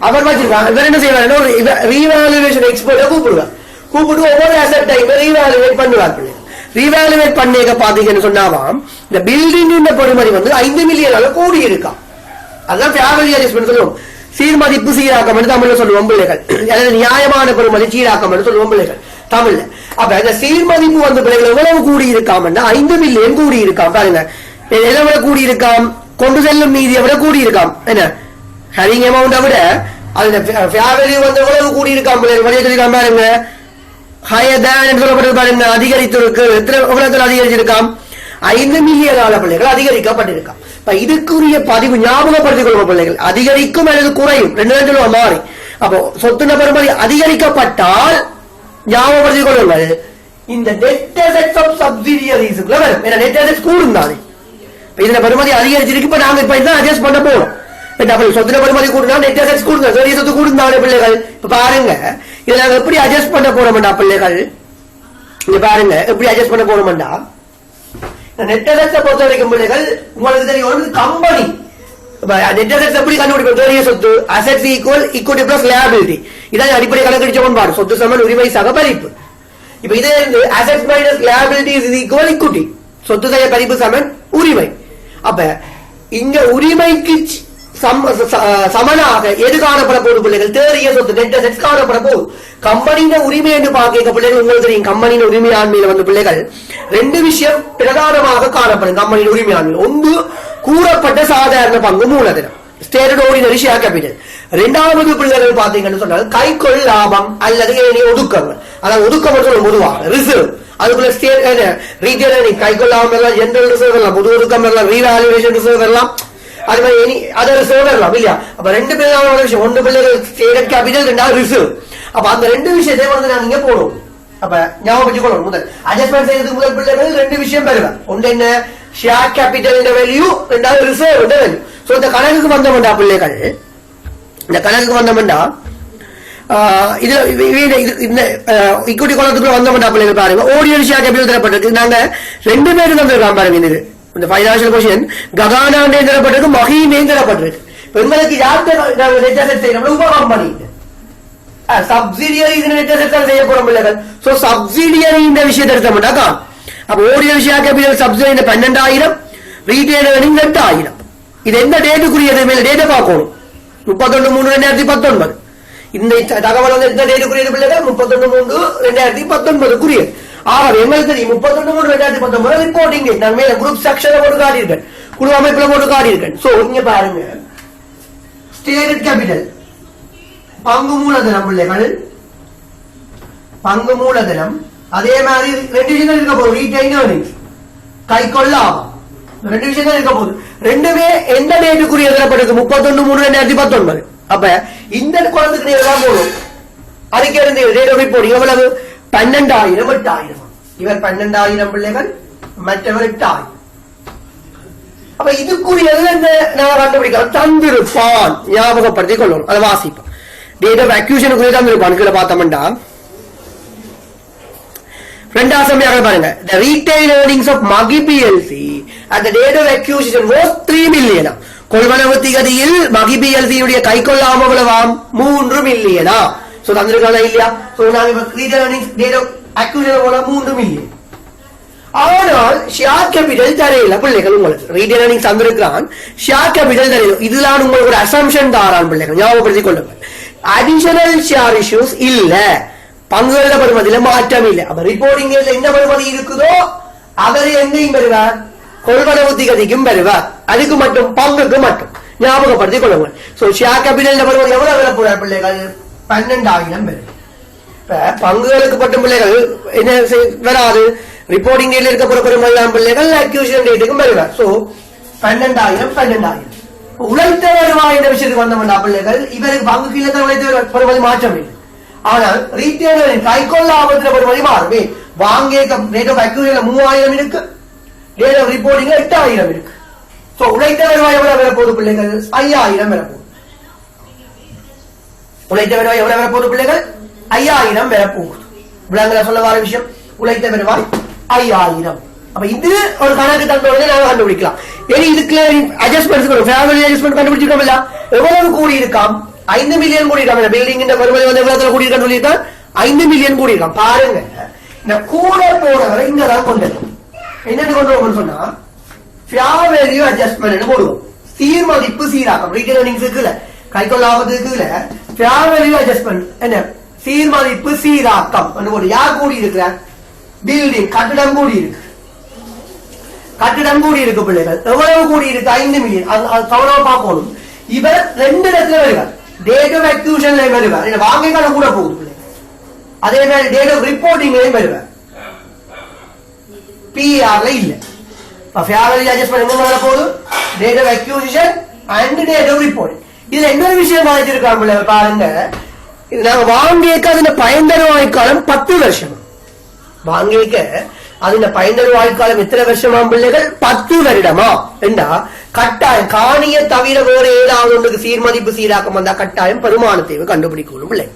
அவர் வச்சிருக்காங்க. இவர் என்ன செய்வார்? ஒரு ரீவாலுவேஷன் எக்ஸ்பர்ட்டை கூப்பிட்டு ஒவ்வொரு அசெட்டையும் ரீவாலுவேட் பண்ணுவார். ரீவாலுவேட் பண்ணீங்க பாத்தீங்கன்னு சொன்னாவாம் இந்த பில்டிங் பெருமதி வந்து 5 மில்லியனால கூடி இருக்கான். அதுதான் ஃபேர் வேல்யூ அட்ஜஸ்ட்மென்ட் சொல்லுவோம். சீர்மதிப்பு சீராக்கம் என்று தமிழ்ல சொல்லுவோம் பிள்ளைகள். அதாவது நியாயமான பெருமதி சீராக்கம் என்று சொல்லுவோம் பிள்ளைகள் தமிழ்ல. அப்ப இந்த சீர்மதிப்பு வந்து பிள்ளைகள் எவ்வளவு கூடி இருக்காமன்னா 5 மில்லியன் கூடி இருக்காம். பாருங்க எவ்வளவு கூடி இருக்காம்? கொண்டு செல்லும் மீதியை விட கூடியிருக்காம். என்ன ஹேரிங் அமௌண்ட்டை விட அதுல ஃபேர் வேல்யூ வந்து எவ்வளவு கூடியிருக்காம் பாருங்க. ஹையர் தேன் சொல்லப்பட்டது பாருங்க, அதிகரித்திருக்கு. எவ்வளவு அதிகரிச்சிருக்காம்? 5 மில்லியன் பிள்ளைகள் அதிகரிக்கப்பட்டிருக்காம். இதுக்குரிய பதிவு ஞாபகப்படுத்திக் கொள்ளும் பிள்ளைகள், அதிகரிக்கும் அல்லது குறையும் 2 சொல்லுவோம் மாறி. அப்போ சொத்து பெறுமதி அதிகரிக்கப்பட்டால் ஞாபகப்படுத்திக் கொள்ளுங்கள், இந்த net assets of subsidiaries net assets கூடும் தானே. இதுல பெறுமதி அதிகரிச்சிருக்கு. இப்ப நாங்க இப்ப இதான் அட்ஜஸ்ட் பண்ண போறோம். சொத்துல பெறுமதி கூடுனா நெட் அசெட்ஸ் கூடுங்க, பெரிய சொத்து கூடுந்தானே பிள்ளைகள். இப்ப பாருங்க இதுல நாங்க எப்படி அட்ஜஸ்ட் பண்ண போறோம்டா பிள்ளைகள். இங்க பாருங்க எப்படி அட்ஜஸ்ட் பண்ண போறோம்டா. நெட் அசெட்ஸை பொறுத்த வரைக்கும் பிள்ளைகள் உங்களுக்கு தெரியும், கம்பெனி நெட் அசெட்ஸ் எப்படி கண்டுபிடிப்போம்? பெரிய சொத்து assets equal equity plus liability. இதான் அடிப்படை கணக்கெடுச்சவன் பாரு. சொத்து சமன் உரிமை சக பறிப்பு. இப்ப இது assets minus liability is equal equity. சொத்து செய்ய பறிப்பு சமன் உரிமை. அப்ப இங்க உரிமைக்கு சமனாக எது காணப்பட போகுது பிள்ளைகள்? தேறிய சொத்து நெட் அசெட்ஸ் காணப்பட போகுது. கம்பெனியின் உரிமை என்று பார்க்க பிள்ளைகள் உங்களுக்கு தெரியும், கம்பெனியின் உரிமையாண்மையில வந்து பிள்ளைகள் 2 விஷயம் பிரதானமாக காணப்படும். கம்பெனியின் உரிமையாண்மை ஒன்று கூறப்பட்ட சாதாரண பங்கு மூலதனம், ஸ்டேட்டட் ஆர்டினரி ஷேர் கேபிட்டல். 2வது பிள்ளைகள் பாத்தீங்கன்னு சொன்னால் கைக்கொள் லாபம் அல்லது ஒதுக்கங்கள். அதாவது ஒதுக்கம் சொல்லும் பொதுவாக ரிசர்வ், அதுக்குள்ள ஸ்டேட் ரீட்டைல் கைக்கொள் லாபம் எல்லாம், ஜெனரல் ரிசர்வ் எல்லாம், பொது ஒதுக்கம் எல்லாம், ரீவாலுவேஷன் ரிசர்வ் எல்லாம், அது மாதிரி அதை ரிசர்வ் எல்லாம் இல்லையா. அப்ப 2 பேரான விஷயம், 1 பிள்ளைகள் ஸ்டேட்டட் கேபிட்டல், 2வது ரிசர்வ். அப்ப அந்த 2 விஷயத்தை வந்து நான் இங்க போடுவோம். அப்ப ஞாபகம் கொள்ளணும், முதல் அட்ஜஸ்ட்மெண்ட் செய்யறதுக்கு முதல் பிள்ளைகள் 2 விஷயம் பெறுவேன். ஒன்று என்ன? ஷேர் கேபிட்டல் வேல்யூ, 2வது ரிசர்வ் வேல்யூ. சோ இந்த கணக்குக்கு வந்தோம்டா பிள்ளைகள், இந்த கணக்குக்கு வந்தோம்டா இது இந்த ஈக்விட்டி குளத்துக்குள்ள வந்தோம்டா பிள்ளைகள் பாருங்க. ஓடியல் ஷேர் கேபிட்டல் தரப்பட்டிருக்கு. நாங்க 2 பேரும் தந்திருக்கோம் பாருங்க. இது இந்த பைனான்சியல் கொஸ்டின் ககானாண்டே தரப்பட்டிருக்கு, மகிமே தரப்பட்டிருக்கு. பெண்களுக்கு யார்கிட்ட உப கம்பெனி சப்சிடியரி செய்ய போறோம் பிள்ளைகள். சோ சப்சிடியரி இந்த விஷயத்தை எடுத்தோம்னாக்கா, அப்ப ஓடியல் share capital subsidy 12,000, retained earning 2,000. இது எந்த டேட்டுக்குரியது? மேல டேட்டை பார்க்கணும். 31/3/2019 இந்த தகவல் வந்து எந்த டேட்டுக்குரியது பிள்ளைகள்? 31/3/2019 ஆகவே எங்களுக்கு தெரியும் 31/3/2019 ரிப்போர்ட்டிங் டேட். நான் மேல குரூப் செக்ஷன்ல போட்டு காட்டியிருக்கேன், குழு அமைப்புல போட்டு காட்டியிருக்கேன். சோ இங்க பாருங்க, ஸ்டேட்டட் கேபிட்டல் பங்கு மூலதனம் பிள்ளைகள், பங்கு மூலதனம். அதே மாதிரி 2 விஷயங்கள் இருக்க போகுது, ரீட்டைல் ஏர்னிங்ஸ், கைக்கொள் லாபம். 2 விஷயங்கள் இருக்க போகுது. 2மே எந்த டேட்டுக்குரிய எழுதப்பட்டிருக்கு? 31/3/2019. அப்ப இந்த குளத்துக்கு நீங்க தான் போடும். அதுக்கு இருந்து ரேட் ஆஃப் ரிப்போர்ட் எவ்வளவு? 12,000, 8,000. இவர் 12,000 பிள்ளைகள், மற்றவர் 8,000. அப்ப இதுக்குரியது நான் கண்டுபிடிக்கலாம். தந்திருப்பான், ஞாபகப்படுத்திக் கொள்ளணும், அதை வாசிப்போம். டேட் ஆஃப் அக்யூஷனுக்குரிய தந்திருப்பான். கீழே பார்த்தோம்டா 2வது சமயம் பாருங்க, the retail earnings of Maggi PLC at the date of acquisition was 3 million. கொள்வனவு திகதியில் Maggi PLC உடைய கைக்கொள்ளாம எவ்வளவாம்? 3 மில்லியனா. சோ தந்திருக்கானா இல்லையா? சோ நாங்க இப்ப retail earnings date of acquisition போல 3 மில்லியன். ஆனால் ஷேர் கேபிட்டல் தரையில பிள்ளைகள் உங்களுக்கு ரீட்டைல் ஏர்னிங்ஸ் தந்திருக்கிறான், ஷேர் கேபிட்டல் தரையில. இதுதான் உங்களுக்கு ஒரு அசம்ஷன் தாரான் பிள்ளைகள், ஞாபகப்படுத்திக் கொள்ளுங்கள். அடிஷனல் ஷேர் இஷ்யூஸ் இல்ல, பங்குகள பெறுமதியில மாற்றம் இல்லை. அப்ப ரிப்போர்ட்டிங் என்ன பெறுமதி இருக்குதோ அவர் எங்கேயும் பெறுவார், கொள்வனவு திகதிக்கும் பெறுவார். அதுக்கு மட்டும், பங்குக்கு மட்டும் ஞாபகப்படுத்திக் கொள்ளுங்கள். சோ ஷேர் கேபிட்டல் பெறுமதி எவ்வளவு விலை போறார் பிள்ளைகள்? 12,000 பெறும். இப்ப பங்குகளுக்கு மட்டும் பிள்ளைகள் என்ன வராது, ரிப்போர்ட்டிங் டேட்ல இருக்க போற பெறுமதி பிள்ளைகள் அக்யூஷன் டேட்டுக்கும் பெறுவார். சோ 12,000. உழைத்த வருவாய் என்ற விஷயத்துக்கு வந்தோம்னா பிள்ளைகள், இவருக்கு பங்குக்கு இல்ல உழைத்த பெறுமதி மாற்றம் இல்லை. ஆனால் ரீட்டைலரின் கைக்கொள்ள ஆபத்துல பெறுமதி மாறுமே. வாங்கிய ரேட் ஆஃப் அக்யூஷன்ல 3,000 இருக்கு, ரேட் ஆஃப் ரிப்போர்ட்டிங்ல 8,000 இருக்கு. சோ உழைத்த வருவாய் எவ்வளவு வர போகுது பிள்ளைகள்? 5,000 வர போகுது. உழைத்த வருவாய் எவ்வளவு வர போகுது பிள்ளைகள்? 5,000 வர போகுது. விளங்கல சொல்ல வர விஷயம், உழைத்த வருவாய் 5,000. அப்ப இது ஒரு கணக்கு தந்தோடனே நாங்க கண்டுபிடிக்கலாம். ஏன்னா இதுக்கு அட்ஜஸ்ட்மெண்ட் கண்டுபிடிச்சிருக்கோம். எவ்வளவு கூடி இருக்காம்? 5 மில்லியன் கூடி இருக்காங்க. பில்டிங் வருவது வந்து எவ்வளவு கூடி இருக்கான்னு சொல்லியிருக்கான், 5 மில்லியன் கூடி இருக்கான். பாருங்க, இந்த கூட போனவரை இங்கதான் கொண்டது. என்னன்னு கொண்டு வருவோம்னு சொன்னா ஃபேர் வேல்யூ அட்ஜஸ்ட்மெண்ட் போடுவோம். சீர்மதிப்பு சீராக்கம், ரீட்டைல் ஏர்னிங்ஸ் இருக்குல்ல, கைக்கொள்ளாவதுக்கு இல்ல, ஃபேர் வேல்யூ அட்ஜஸ்ட்மெண்ட் என்ன? சீர்மதிப்பு சீராக்கம். யார் கூடி இருக்கிறார்? பில்டிங், கட்டிடம் கூடி இருக்கு. கட்டிடம் கூடி இருக்கு பிள்ளைகள். எவ்வளவு கூடி இருக்கு? 5 மில்லியன். அது கவனமா பார்க்கணும். இவர் 2 இடத்துல வருவார். டேட் ஆஃப் அக்யூஷன்ல வருவார். இல்ல வாங்கிக்கான கூட போகுது பிள்ளைகள். அதே மாதிரி டேட் ஆஃப் ரிப்போர்ட்டிங்லயும் வருவார். பிஆர்ல இல்ல. ஃபேர் வேல்யூ அட்ஜஸ்ட்மெண்ட் எங்க வர போகுது? Date of acquisition and date of reporting. இதுல இன்னொரு விஷயம் பாதிச்சிருக்காங்க பாருங்க. இது நாங்க வாங்கிக்க அதுல பயன்தரும் காலம் 10 வருஷம். வாங்கிக்க அதுல பயன்தரும் ஆயுட்காலம் எத்தனை வருஷமா பிள்ளைகள்? 10 வருடமா என்றா கட்டாயம் காணிய தவிர வேற ஏதாவது ஒன்றுக்கு சீர்மதிப்பு சீராக்கம் வந்தா கட்டாயம் பெருமானத்தை கண்டுபிடிக்கணும் பிள்ளை.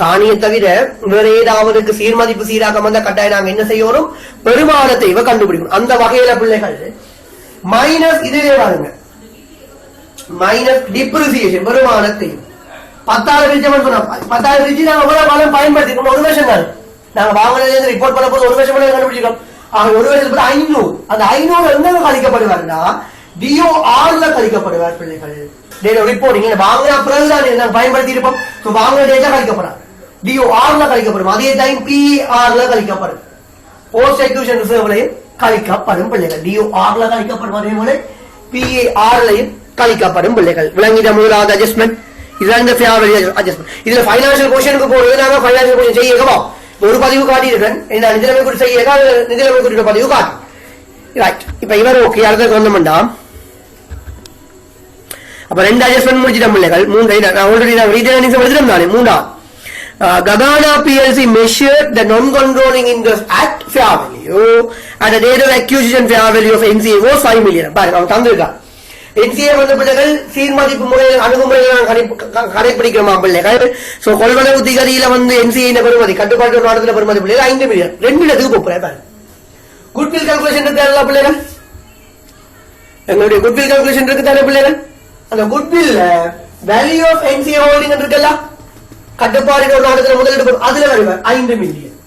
காணிய தவிர வேற ஏதாவது சீர்மதிப்பு சீராக்கம் வந்தா கட்டாயம் நாங்க என்ன செய்யணும்? பெருமானத்தை கண்டுபிடிக்கணும். அந்த வகையில பிள்ளைகள் மைனஸ் இதுவே பாருங்க, மைனஸ் டிப்ரிசியேஷன் வருமானத்தை 10,000 பிரிச்சோம் சொன்னா 10,000 பிரிச்சு நாங்க எவ்வளவு காலம் பயன்படுத்திக்கணும்? 1 வருஷம் தான். நாங்க வாங்கினது ரிப்போர்ட் பண்ண போது 1 வருஷம் கண்டுபிடிச்சிருக்கோம். 1 வருஷத்துக்கு 500. அந்த 500 எங்க கழிக்கப்படுவார்னா DOR கழிக்கப்படுவார் பிள்ளைகள். டேட் ஆஃப் ரிப்போர்ட்டிங் வாங்கின பிறகுதான் நாங்க பயன்படுத்தி இருப்போம். வாங்கின டேட்டா கழிக்கப்படாது, DOR கழிக்கப்படும். அதே டைம் PER கழிக்கப்படும். போஸ்ட் எக்யூஷன் ரிசர்வ்லையும் கழிக்கப்படும் பிள்ளைகள். DOR கழிக்கப்படும். அதே போல PER கழிக்கப்படும் பிள்ளைகள். விளங்கிட முதலாவது அட்ஜஸ்ட்மெண்ட் இதுதான் இந்த ஃபேர் வேல்யூ அட்ஜஸ்ட்மெண்ட். இதுல ஃபைனான்சியல் பொசிஷனுக்கு போறது நாங்க ஃபைனான்சியல் பொசிஷன் செய்யவா ஒரு பதிவு காட்டி இருக்கேன். என்ன நிதிநிலைமை குறித்து செய்ய நிதிநிலைமை குறித்த பதிவு காட்டும். ரைட். இப்ப இவர் ஓகே. அடுத்த வந்தோம்டா அப்ப 2 அட்ஜஸ்ட்மெண்ட் முடிச்சிட்டோம் பிள்ளைகள். 3 நான் ஆல்ரெடி நான் ரீடைனிங்ஸ் எழுதிட்டோம் தானே. 3ஆவது Gagana PLC measured the non-controlling interest at fair value at the date of acquisition fair value of NCA was 5 million. பாருங்க அவன் தந்திருக்கான். NCA வந்த பிள்ளைகள் சீர்மதிப்பு முறையில் அணுகுமுறையில் கடைபிடிக்கிறோமா பிள்ளைகள். சோ கொள்வனவு திகதியில வந்து NCA பெறுமதி கட்டுப்பாட்டு நாடத்துல பெறுமதி பிள்ளைகள் 5 மில்லியன். 2 இடத்துக்கு போறேன். குட்வில் கால்குலேஷன் இருக்கு பிள்ளைகள். எங்களுடைய குட்வில் கால்குலேஷன் இருக்கு தானே பிள்ளைகள். அந்த goodwill value of NCA holding இருக்குல்ல, கட்டுப்பாடு நாடத்துல முதலீடு அதுல வருவார் 5 மில்லியன்.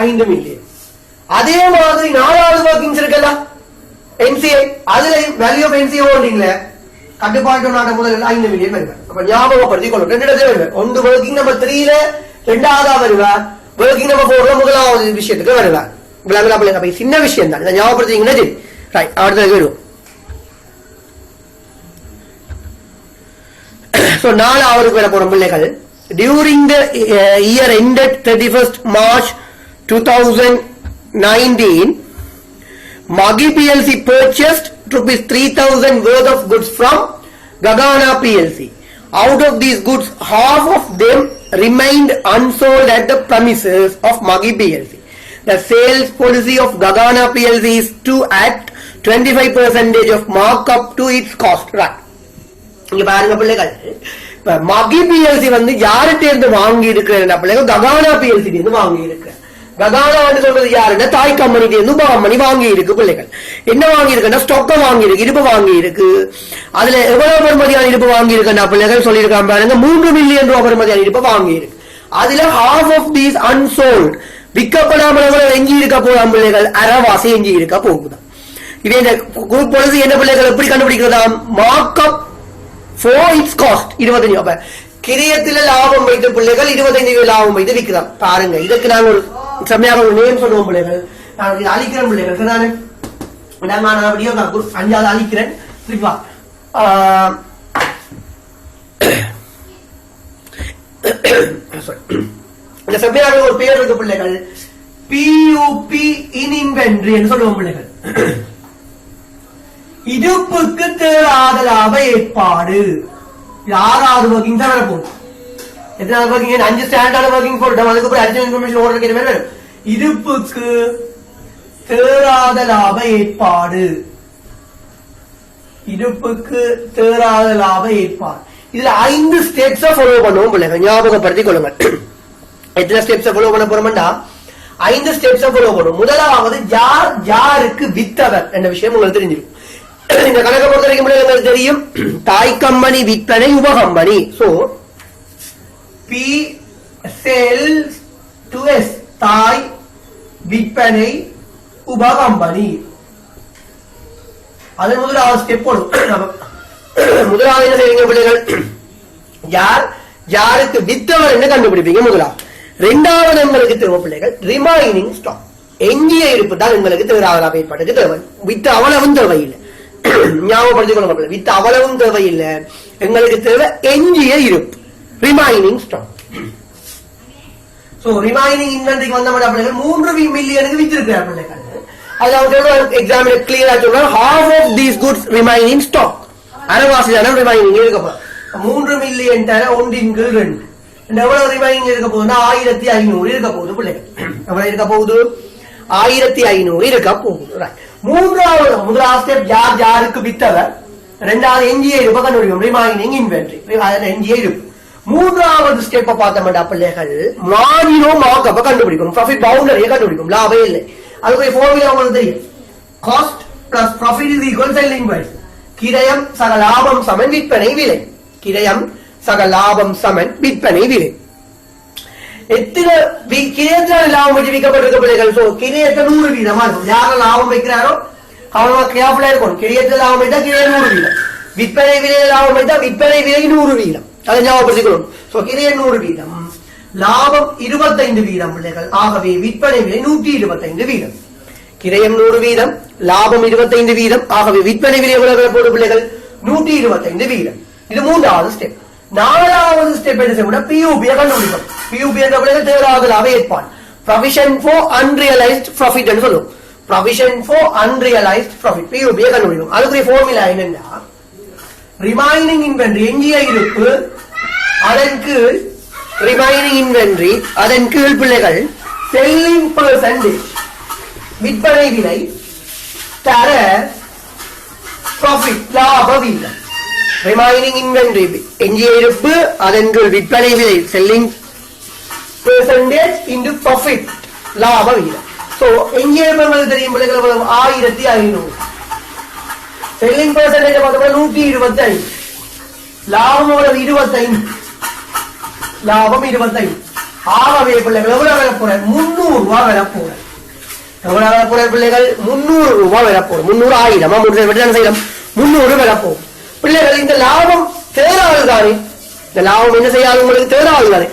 5 மில்லியன். அதே மாதிரி 4வது ஒர்க்கிங்ஸ் இருக்குல்ல NCA, அதுல வேல்யூ ஆஃப் NCA ஹோல்டிங்ல கட்டுப்பாட்டு நாட முதலீடு 5 மில்லியன் வருவார். அப்ப ஞாபகப்படுத்திக் கொள்ளும். 2 இடத்துல வருவார். ஒன்று ஒர்க்கிங் நம்பர் 3ல 2ஆவதா வருவார். ஒர்க்கிங் நம்பர் 4ல முதலாவது விஷயத்துக்கு வருவார். விளங்கலா பிள்ளைங்க? சின்ன விஷயம் தான், ஞாபகப்படுத்திங்கன்னா சரி. ரைட். அடுத்தது வரும். So 4வது வர போற பிள்ளைகள் during the year ended 31st March 2019 Maggi PLC purchased ₹3,000 worth of goods from Gagana PLC. Out of these goods, half of them remained unsold at the premises of Maggi PLC. The sales policy of Gagana PLC is to add 25% of markup to its cost. Right. இங்க பாருங்க பிள்ளைகள், Maggi PLC வந்து யார்கிட்ட இருந்து வாங்கி இருக்கிற பிள்ளைகள்? Gagana PLC இருந்து வாங்கி இருக்கு. Gagana சொல்றது யாருன்னா தாய் கம்பெனில இருந்து கம்பெனி வாங்கி இருக்கு பிள்ளைகள். என்ன வாங்கி இருக்குன்னா ஸ்டாக்க வாங்கி இருக்கு, இருப்பு வாங்கி இருக்கு. அதுல எவ்வளவு பெறுமதியான இருப்பு வாங்கி இருக்குன்னா பிள்ளைகள் சொல்லியிருக்காங்க பாருங்க, 3 மில்லியன் ரூபாய் பெறுமதியான இருப்பு வாங்கி இருக்கு. அதுல half of these unsold விற்கப்படாமல் எஞ்சி இருக்க போறான் பிள்ளைகள், அரைவாசி எஞ்சி இருக்க போகுதான். இதே இந்த குரூப் பாலிசி என்ன பிள்ளைகள் எப்படி கண்டுபிடிக்கிறதா? Markup for its cost 25. அப்ப கிரியத்துல லாபம் வைத்த பிள்ளைகள் 25 லாபம் வைத்து விற்கிறான். பாருங்க, இதுக்கு நாங்க ஒரு செம்மையாக ஒரு நேம் சொல்லுவோம் பிள்ளைகள். நான் இது அழிக்கிறேன் பிள்ளைகள் தானே. நான் அப்படியே 5வது அழிக்கிறேன். இந்த செம்மையாக ஒரு பேர் இருக்கு பிள்ளைகள், PUP in inventory என்று சொல்லுவோம் பிள்ளைகள். இருப்புக்கு தேராத லாப ஏற்பாடு. 6வது ஒர்க்கிங் தான் வரப்போகுது. எத்தனாவது ஒர்க்கிங்? 5 ஸ்டாண்டர்ட் ஒர்க்கிங் போட்டோம். அதுக்கப்புறம் அடிஷனல் இன்ஃபர்மேஷன் ஓடுற மாதிரி வரும். இருப்புக்கு தேராத லாப ஏற்பாடு. இருப்புக்கு தேராத லாப ஏற்பாடு. இதுல 5 ஸ்டெப்ஸ் ஃபாலோ பண்ணுவோம் பிள்ளைங்க, ஞாபகப்படுத்திக் கொள்ளுங்க. எத்தனை ஸ்டெப்ஸ் ஃபாலோ பண்ண போறோம்னா 5 ஸ்டெப்ஸ் ஃபாலோ பண்ணுவோம். முதலாவது யார் யாருக்கு வித்தவர் என்ற விஷயம் உங்களுக்கு தெரிஞ்சிருக்கும். இந்த கணக்கை பொறுத்த வரைக்கும் உங்களுக்கு தெரியும், தாய் கம்பெனி விற்பனை உப company. So P sales to S, தாய் விற்பனை உப கம்பெனி. அது முதலாவது ஸ்டெப் போடும். முதலாவது என்ன செய்வீங்க பிள்ளைகள்? யார் யாருக்கு வித்தவர் என்ன கண்டுபிடிப்பீங்க முதலாவது. 2வது உங்களுக்கு திரும்ப பிள்ளைகள் ரிமைனிங் ஸ்டாக். எஞ்சிய இருப்பு தான் எங்களுக்கு தேவையாக ஏற்பாட்டுக்கு தேவை. வித்து அவ்வளவும் தேவையில்லை. ஞாபகப்படுத்திக் வித்து அவ்வளவும் தேவையில்லை. எங்களுக்கு தேவை எஞ்சிய இருப்பு, ரிமைனிங் ஸ்டாக். சோ ரிமைனிங் இன்வென்டரிக்கு வந்த பிள்ளைகள் 3 மில்லியனுக்கு வித்திருக்கிறார் பிள்ளைகள். அதாவது எக்ஸாம்பிள் கிளியரா சொல்றாங்க, half of these goods remaining stock. அரைவாசி தானே ரிமைனிங் இருக்க போகுது. 3 மில்லியன் தர 1/2 எவ்வளவு ரிமைனிங் இருக்க போகுதுன்னா 1500 இருக்க போகுது பிள்ளைகள். எவ்வளவு இருக்க போகுது? 1500 இருக்க போகுது. முதலாவது ஸ்டெப் யார் யாருக்கு வித்தவர், ரெண்டாவது எஞ்சிய இருப்பை கண்டுபிடிக்கும், ரிமைனிங் இன்வென்டரி, எஞ்சிய இருப்பு. மூன்றாவது ஸ்டெப்பை பார்த்தோம்டா பிள்ளைகள், மார்ஜினோ மார்க்கப்பை கண்டுபிடிக்கணும், ப்ராஃபிட் பவுண்டரியை கண்டுபிடிக்கும், லாபம் இல்லை. அதுக்கு ஃபார்முலா உங்களுக்கு தெரியும், cost plus profit is equal selling price. கிரயம் சக லாபம் சமன் விற்பனை விலை. கிரயம் சக லாபம் சமன் விற்பனை விலை. எத்தனை கிரயத்தினால லாபம் வச்சு விற்கப்பட்டிருக்க பிள்ளைகள்? சோ கிரயத்தை 100 வீதமா இருக்கும். யார லாபம் வைக்கிறாரோ கவனமா கேர்ஃபுல்லா இருக்கணும். கிரயத்தில் லாபம் வைத்தா கிரயம் 100 வீதம், விற்பனை விலையில லாபம் வைத்தா விற்பனை விலை 100 வீதம். அதை ஞாபகப்படுத்திக்கணும். சோ கிரயம் 100 வீதம், லாபம் 25 வீதம் பிள்ளைகள். ஆகவே விற்பனை விலை 125 வீதம். கிரயம் 100 வீதம், லாபம் 25 வீதம். ஆகவே விற்பனை விலை எவ்வளவு போடு பிள்ளைகள்? 125 வீதம். இது மூன்றாவது ஸ்டெப். நாலாவது ஸ்டெப் என்ன செய்ய? பியூபியை கண்டுபிடிக்கும். பியூபி என்ற பிள்ளைகள் தேவையாவது லாப ஏற்பாடு, ப்ரொவிஷன் ஃபார் அன்ரியலைஸ்ட் ப்ராஃபிட் என்று சொல்லுவோம். ப்ரொவிஷன் ஃபார் அன்ரியலைஸ்ட் ப்ராஃபிட், பியூபியை கண்டுபிடிக்கும். அதுக்குரிய ஃபார்முலா என்னன்னா, ரிமைனிங் இன்வென்டரி எஞ்சிய இருப்பு, அதன் கீழ் ரிமைனிங் இன்வென்டரி, அதன் கீழ் பிள்ளைகள் செல்லிங் பெர்சன்டேஜ், விற்பனை விலை தர ப்ராஃபிட் லாப வீதம். ரிமைனிங் இன்வென்டரி எஞ்சிய இருப்பு, அதன் கீழ் விற்பனை விலை, செல்லிங் பெர்சன்டேஜ் இன்டு ப்ராஃபிட் லாப வீதம். சோ எஞ்சிய இருப்பு தெரியும் பிள்ளைகள் எவ்வளவு? 1500. செல்லிங் பெர்சன்டேஜ் பார்த்தோம்னா 125, லாபம் எவ்வளவு? 25, லாபம் 25. ஆகவே பிள்ளைகள் எவ்வளவு விலை போற? 300 ரூபாய் விலை போற. எவ்வளவு விலை போற பிள்ளைகள்? 300 ரூபாய் விலை போற. 300 ஆயிரம் 300 விலை போகும் பிள்ளைகள். இந்த லாபம் தேராது தானே? இந்த லாபம் என்ன செய்யாது? உங்களுக்கு தேராது தானே?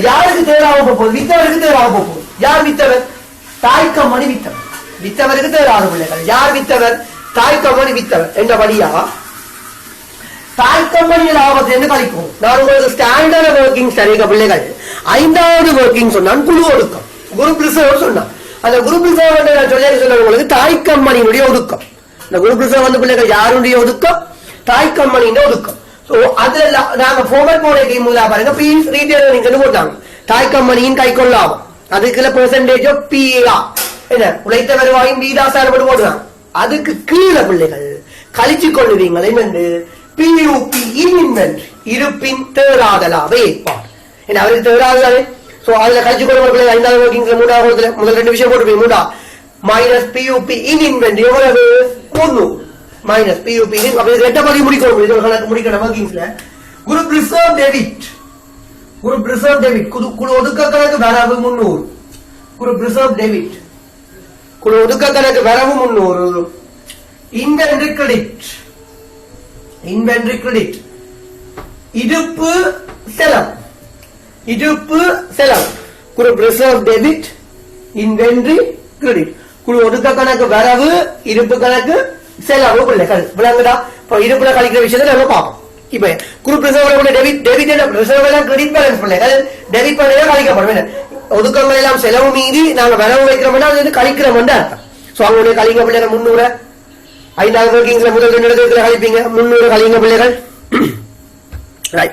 யாருக்கு தேராக போகுது? வித்தவருக்கு தேராக போகுது. யார் வித்தவர்? தாய் கம்பெனி வித்தவர். வித்தவருக்கு தேராது பிள்ளைகள். யார் வித்தவர்? தாய் கம்பெனி வித்தவர். என்றபடியா தாய் கம்பெனி லாபத்தை என்று கழிக்கும். நான் உங்களுக்கு ஸ்டாண்டர்ட் ஒர்க்கிங் சரிங்க பிள்ளைகள். 5வது ஒர்க்கிங் சொன்னான் குழு ஒடுக்கம், குரூப் ரிசர்வ் சொன்னான். அந்த குரூப் ரிசர்வ் சொல்ல உங்களுக்கு தாய் கம்பெனியினுடைய ஒடுக்கம். இந்த குரூப் ரிசர்வ் வந்து பிள்ளைகள் யாருடைய ஒடுக்கம்? தாய் கம்பெனியின் ஒடுக்கம். சோ அதுல நாங்க ஃபார்மட் போர்டு முதலா பாருங்க, பீன்ஸ் ரீட்டைல் ஏர்னிங்ஸ் போட்டாங்க. தாய் கம்பெனியின் கைக்கொள் லாபம், அதுக்குள்ள பெர்சன்டேஜ் ஆஃப் பிஏஆர் என்ன உழைத்த வருவாயின் வீதாசாரம் போடுறாங்க. அதுக்கு கீழே பிள்ளைகள் கழிச்சு கொள்ளுவீங்கள் என்னண்டு பியூபி இன்வென்டரி, இருப்பின் தேராத லாப ஏற்பாடு. என்ன அவருக்கு தேராது. சோ அதுல கழிச்சு கொள்ளுங்க. 5வது ஒர்க்கிங்ஸ்ல 3வது முதல் 2 விஷயம் போட்டுருப்பீங்க. 3 மைனஸ் பியூபி இன்வென்டரி எவ்வளவு? 300 மைனஸ் பியூபி. அப்படி ரெட்ட பதி முடிக்கணும். இது கணக்கு முடிக்கணும் ஒர்க்கிங்ஸ்ல. Group reserve debit, group reserve debit, குழு ஒதுக்க கணக்கு வரவு 300. குரூப் ரிசர்வ் டெபிட், குழு ஒதுக்க கணக்கு வரவு 300. இன்வென்டரி கிரெடிட், இன்வென்டரி கிரெடிட், இருப்பு செலவு, இருப்பு செலவு. Group reserve debit, inventory credit, குழு ஒதுக்க கணக்கு வரவு, இருப்பு கணக்கு செலவு பிள்ளைகள். விளங்குதா? இப்போ இருப்புல கழிக்கிற விஷயத்தை நம்ம பார்ப்போம். இப்ப group reserve debit, debit reserve எல்லாம் கிரெடிட் பேலன்ஸ் பிள்ளைகள். டெபிட் பண்ணி கழிக்கப்படும். ஒதுக்கங்கள் எல்லாம் செலவு மீதி நாங்க வரவு வைக்கிறோம்னா அது கழிக்கிறோம் அர்த்தம். சோ அவங்களுடைய கழிங்க பிள்ளைகள் 300. 5வது ஒர்க்கிங்ஸ்ல முதல் 2 இடத்துல கழிப்பீங்க. 300 கழிங்க பிள்ளைகள்.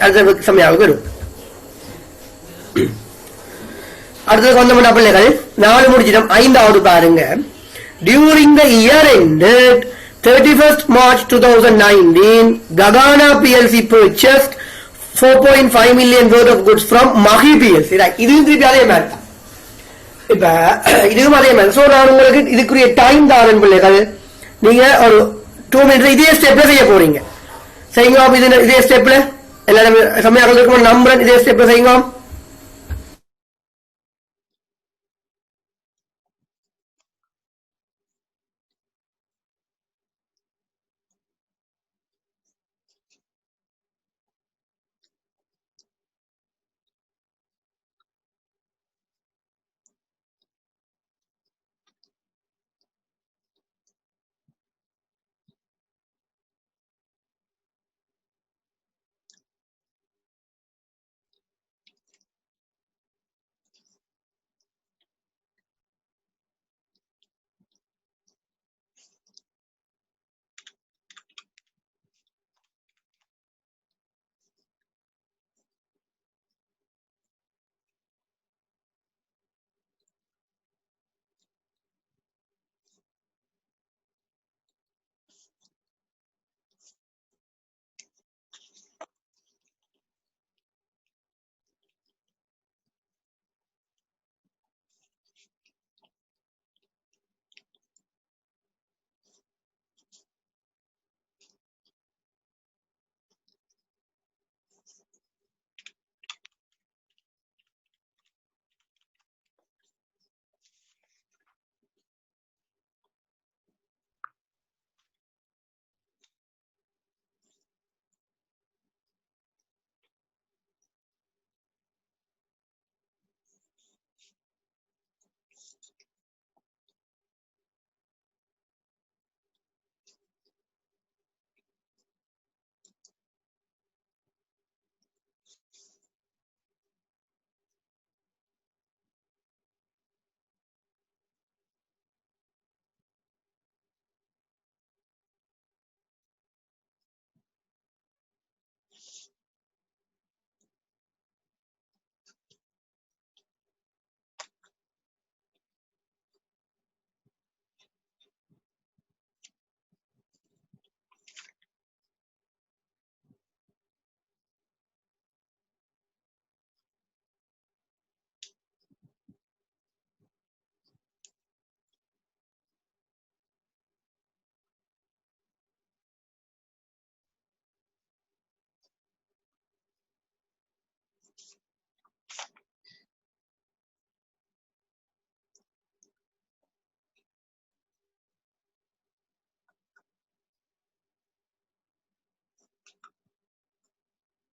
அடுத்த சமயம் வரும். அடுத்தது வந்தோம்னா பிள்ளைகள் 4 முடிச்சிட்டோம். 5வது பாருங்க, during the year ended 31st March 2019, Gagana PLC purchased 4.5 million worth of goods from Mahi PLC. இது திருப்பி அதே மாதிரி தான். இப்ப இதுவும் அதே மாதிரி. சோ நான் உங்களுக்கு இதுக்குரிய டைம் தாரன் பிள்ளைகள். நீங்க ஒரு 2 மினிட் இதே ஸ்டெப்ல செய்ய போறீங்க. செய்யுங்க. இதே ஸ்டெப்ல எல்லாரும் சமயம் நம்புறேன். இதே ஸ்டெப்ல செய்யுங்க.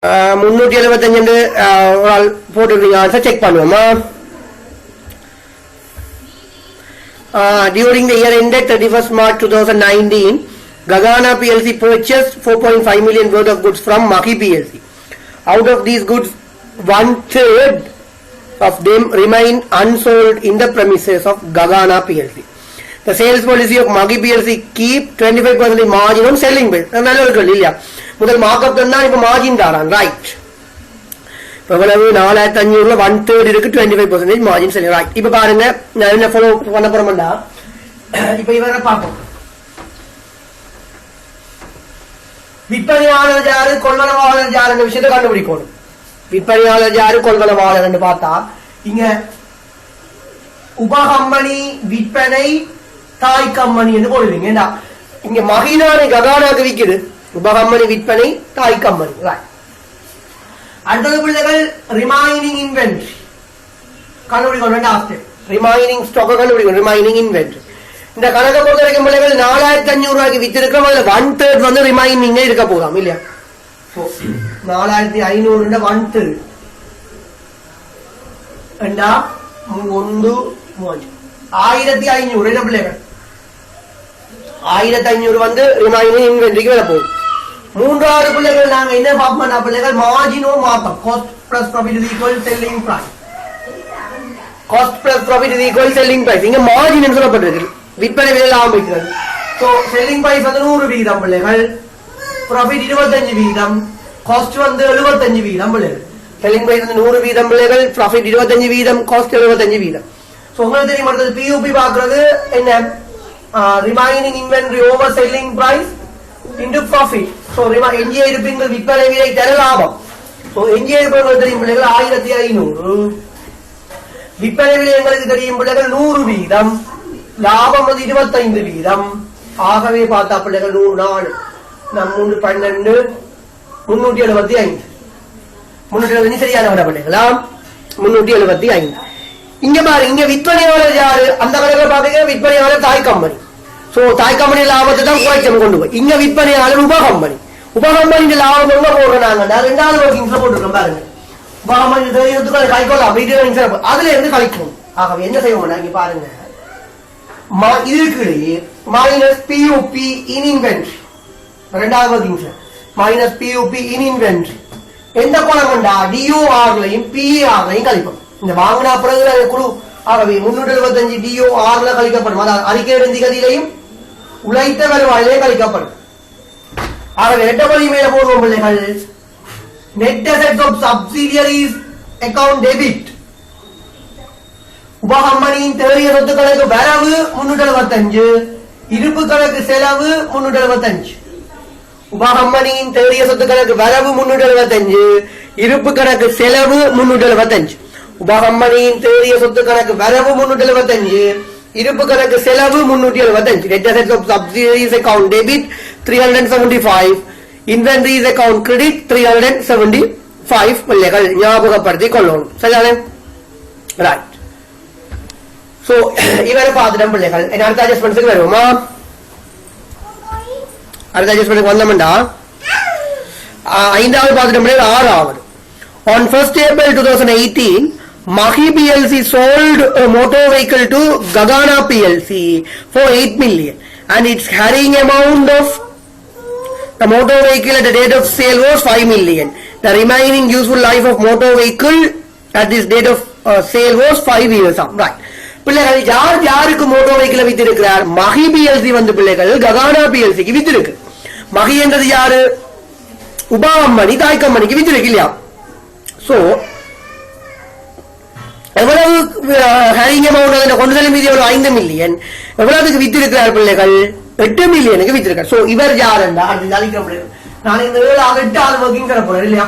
375 ஒரு ஆள் போட்டுருக்கீங்க. ஆன்சர் செக் பண்ணுவோமா? During the year ended 31st March 2019, Gagana PLC purchased 4.5 million worth of goods from Mahi PLC. Out of these goods, 1/3 of them remain unsold in the premises of Gagana PLC. The sales policy of Mahi PLC keep 25% margin on selling price. நல்ல ஒரு கேள்வி இல்லையா? முதல் மார்க்அப் தான் இப்ப மார்ஜின் தாரான், ரைட்? எவ்வளவு 4500 1/3 இருக்கு, 25% மார்ஜின் செல்லிங், ரைட்? இப்ப பாருங்க நான் என்ன ஃபாலோ பண்ண போறோம்டா, இப்ப இவரை பார்ப்போம். விற்பனையாளர் யாரு, கொள்வனவாளர் யாருன்ற விஷயத்தை கண்டுபிடிக்கணும். விற்பனையாளர் யாரு, கொள்வனவாளர் பார்த்தா இங்க உபகம்பெனி விற்பனை தாய் கம்பெனி என்று போடுவீங்க. இங்க மகினானை ககானாக்கு விற்குது, உபகம்பெனி விற்பனை தாய் கம்பெனி, ரைட்? அடுத்தது பிள்ளைகள் ரிமைனிங் இன்வென்ட்ரி கண்டுபிடிக்கணும். ரிமைனிங் ஸ்டாக் கண்டுபிடிக்கணும், ரிமைனிங் இன்வென்ட்ரி. இந்த கணக்கை பொறுத்த வரைக்கும் பிள்ளைகள் 4500 ரூபாய்க்கு வித்திருக்கிறோம், அதுல 1/3 வந்து ரிமைனிங் இருக்க போதாம் இல்லையா? 4500 1/3 1500 என்ன பிள்ளைகள் 1500 வந்து ரிமைனிங் இன்வென்ட்ரிக்கு வர போகுது. மூன்றாவது பிள்ளைகள் நாங்க என்ன பார்ப்போம் பிள்ளைகள், மார்ஜினோ markup, cost plus profit is equal selling price. Cost plus profit is equal selling price. இங்க மார்ஜின் சொல்லப்பட்டிருக்கு, விற்பனை விலை லாபம் வைக்கிறது. சோ செல்லிங் பிரைஸ் வந்து 100% பிள்ளைகள், ப்ராஃபிட் 25%, காஸ்ட் வந்து 75% பிள்ளைகள். செல்லிங் பிரைஸ் வந்து 100% பிள்ளைகள், ப்ராஃபிட் 25%, காஸ்ட் 75%. சோ உங்களுக்கு தெரியும் அடுத்தது பியூபி பாக்குறது என்ன, remaining inventory over selling price into profit. So எஞ்சிய இருப்பீங்கள் விற்பனை விலை தர லாபம். சோ எஞ்சிய இருப்பீங்கள் தெரியும் பிள்ளைகள் 1500, விற்பனை விலை எங்களுக்கு தெரியும் பிள்ளைகள் 100%, லாபம் வந்து 25%. ஆகவே பார்த்தா பிள்ளைகள் 104 3 12 375 375 சரியான விட பிள்ளைகளா 375. இங்க பாரு, இங்க விற்பனையாளர் யாரு, அந்த கணக்கு பாத்தீங்க விற்பனையாளர் தாய் கம்பெனி. சோ தாய் கம்பெனி லாபத்தை தான் குறைச்சம் கொண்டு போய், இங்க விற்பனையாளர் உபகம்பெனி. உபகம்பெனி லாபம் எங்க போடுறாங்க, 2வது ஒர்க்கிங்ஸ்ல போட்டுருக்கோம் பாருங்க. உபகம்பெனி கழிக்கலாம், அதுல இருந்து கழிக்கணும். ஆகவே என்ன செய்வோம் இங்க பாருங்க, இதுக்கு மைனஸ் பியூபி இன் இன்வென்ட்ரி, 2வது ஒர்க்கிங்ஸ்ல மைனஸ் பியூபி இன் இன்வென்ட்ரி. எந்த பணம் கண்டா டிஓஆர்லையும் பிஆர்லையும் கழிப்போம். இந்த வாங்கினா பிறகு குழு. ஆகவே 375 டிஓஆர்ல கழிக்கப்படும், அதாவது அறிக்கை கதியிலையும் உழைத்த வருவாயிலே கழிக்கப்படும். ஆகவே நெட்டபடி மேல போடுவோம் பிள்ளைகள், net assets of subsidiaries account debit. உபகம்பெனியின் தேறிய சொத்துக்களுக்கு வரவு 375, இருப்பு கணக்கு செலவு 375. உபகம்பெனியின் தேறிய சொத்துக்களுக்கு வரவு 375, இருப்பு கணக்கு செலவு 375. உபகம்பெனியின் தேறிய சொத்து கணக்கு வரவு 375, இருப்பு கணக்கு செலவு 375. Net assets of subsidiaries account debit 375, inventories account credit 375 பிள்ளைகள் ஞாபகப்படுத்திக் கொள்ளணும். சரிதானே, ரைட்? சோ இவரை பார்த்துட்டோம் பிள்ளைகள். அடுத்த அட்ஜஸ்ட்மெண்ட்ஸுக்கு வருவோமா? அடுத்த அட்ஜஸ்ட்மெண்ட் வந்தோம்டா 5வது பார்த்துட்டோம் பிள்ளைகள். 6வது, on 1st April 2018 Mahi PLC sold a motor vehicle to Gagana PLC for 8 million and its carrying amount of the motor vehicle at the date of sale was 5 million. The remaining useful life of motor vehicle at this date of sale was 5 years. Right. பிள்ளைகள் யார் யாருக்கு மோட்டோ வெஹிக்கிள் வித்திருக்கிறார்? மஹி PLC வந்து பிள்ளைகள் ககானா PLCக்கு வித்திருக்கு. மஹி என்றது யாரு? உபகம்பெனி தாய் கம்பெனிக்கு வித்திருக்கு இல்லையா? சோ எவ்வளவு ஹேரிங் அமௌண்ட் கொண்டு செல்லும் மீதி எவ்வளவு 5 மில்லியன். எவ்வளவுக்கு வித்திருக்கிறார் பிள்ளைகள்? 8 மில்லியனுக்கு வித்திருக்கார். சோ இவர் யார் என்றா அது அழிக்கிற பிள்ளைகள். நான் இந்த 8வது ஒர்க்கிங் தர போறேன் இல்லையா?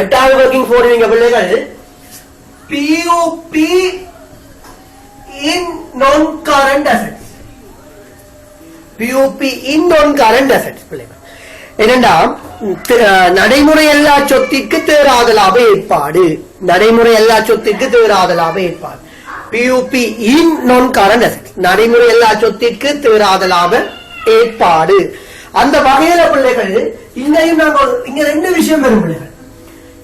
8வது ஒர்க்கிங் போடுவீங்க பிள்ளைகள். PUP in non-current assets. PUP in non-current assets பிள்ளைகள். என்னண்டா நடைமுறை எல்லா சொத்திற்கு தேராத லாப ஏற்பாடு. நடைமுறை எல்லா சொத்திற்கு தேராத லாப ஏற்பாடு. PUP in non-current assets. நடைமுறை எல்லா சொத்திற்கு தேராத லாப ஏற்பாடு. அந்த வகையில பிள்ளைகள் இங்கேயும் நாங்க இங்க ரெண்டு விஷயம் வரும் பிள்ளைகள்.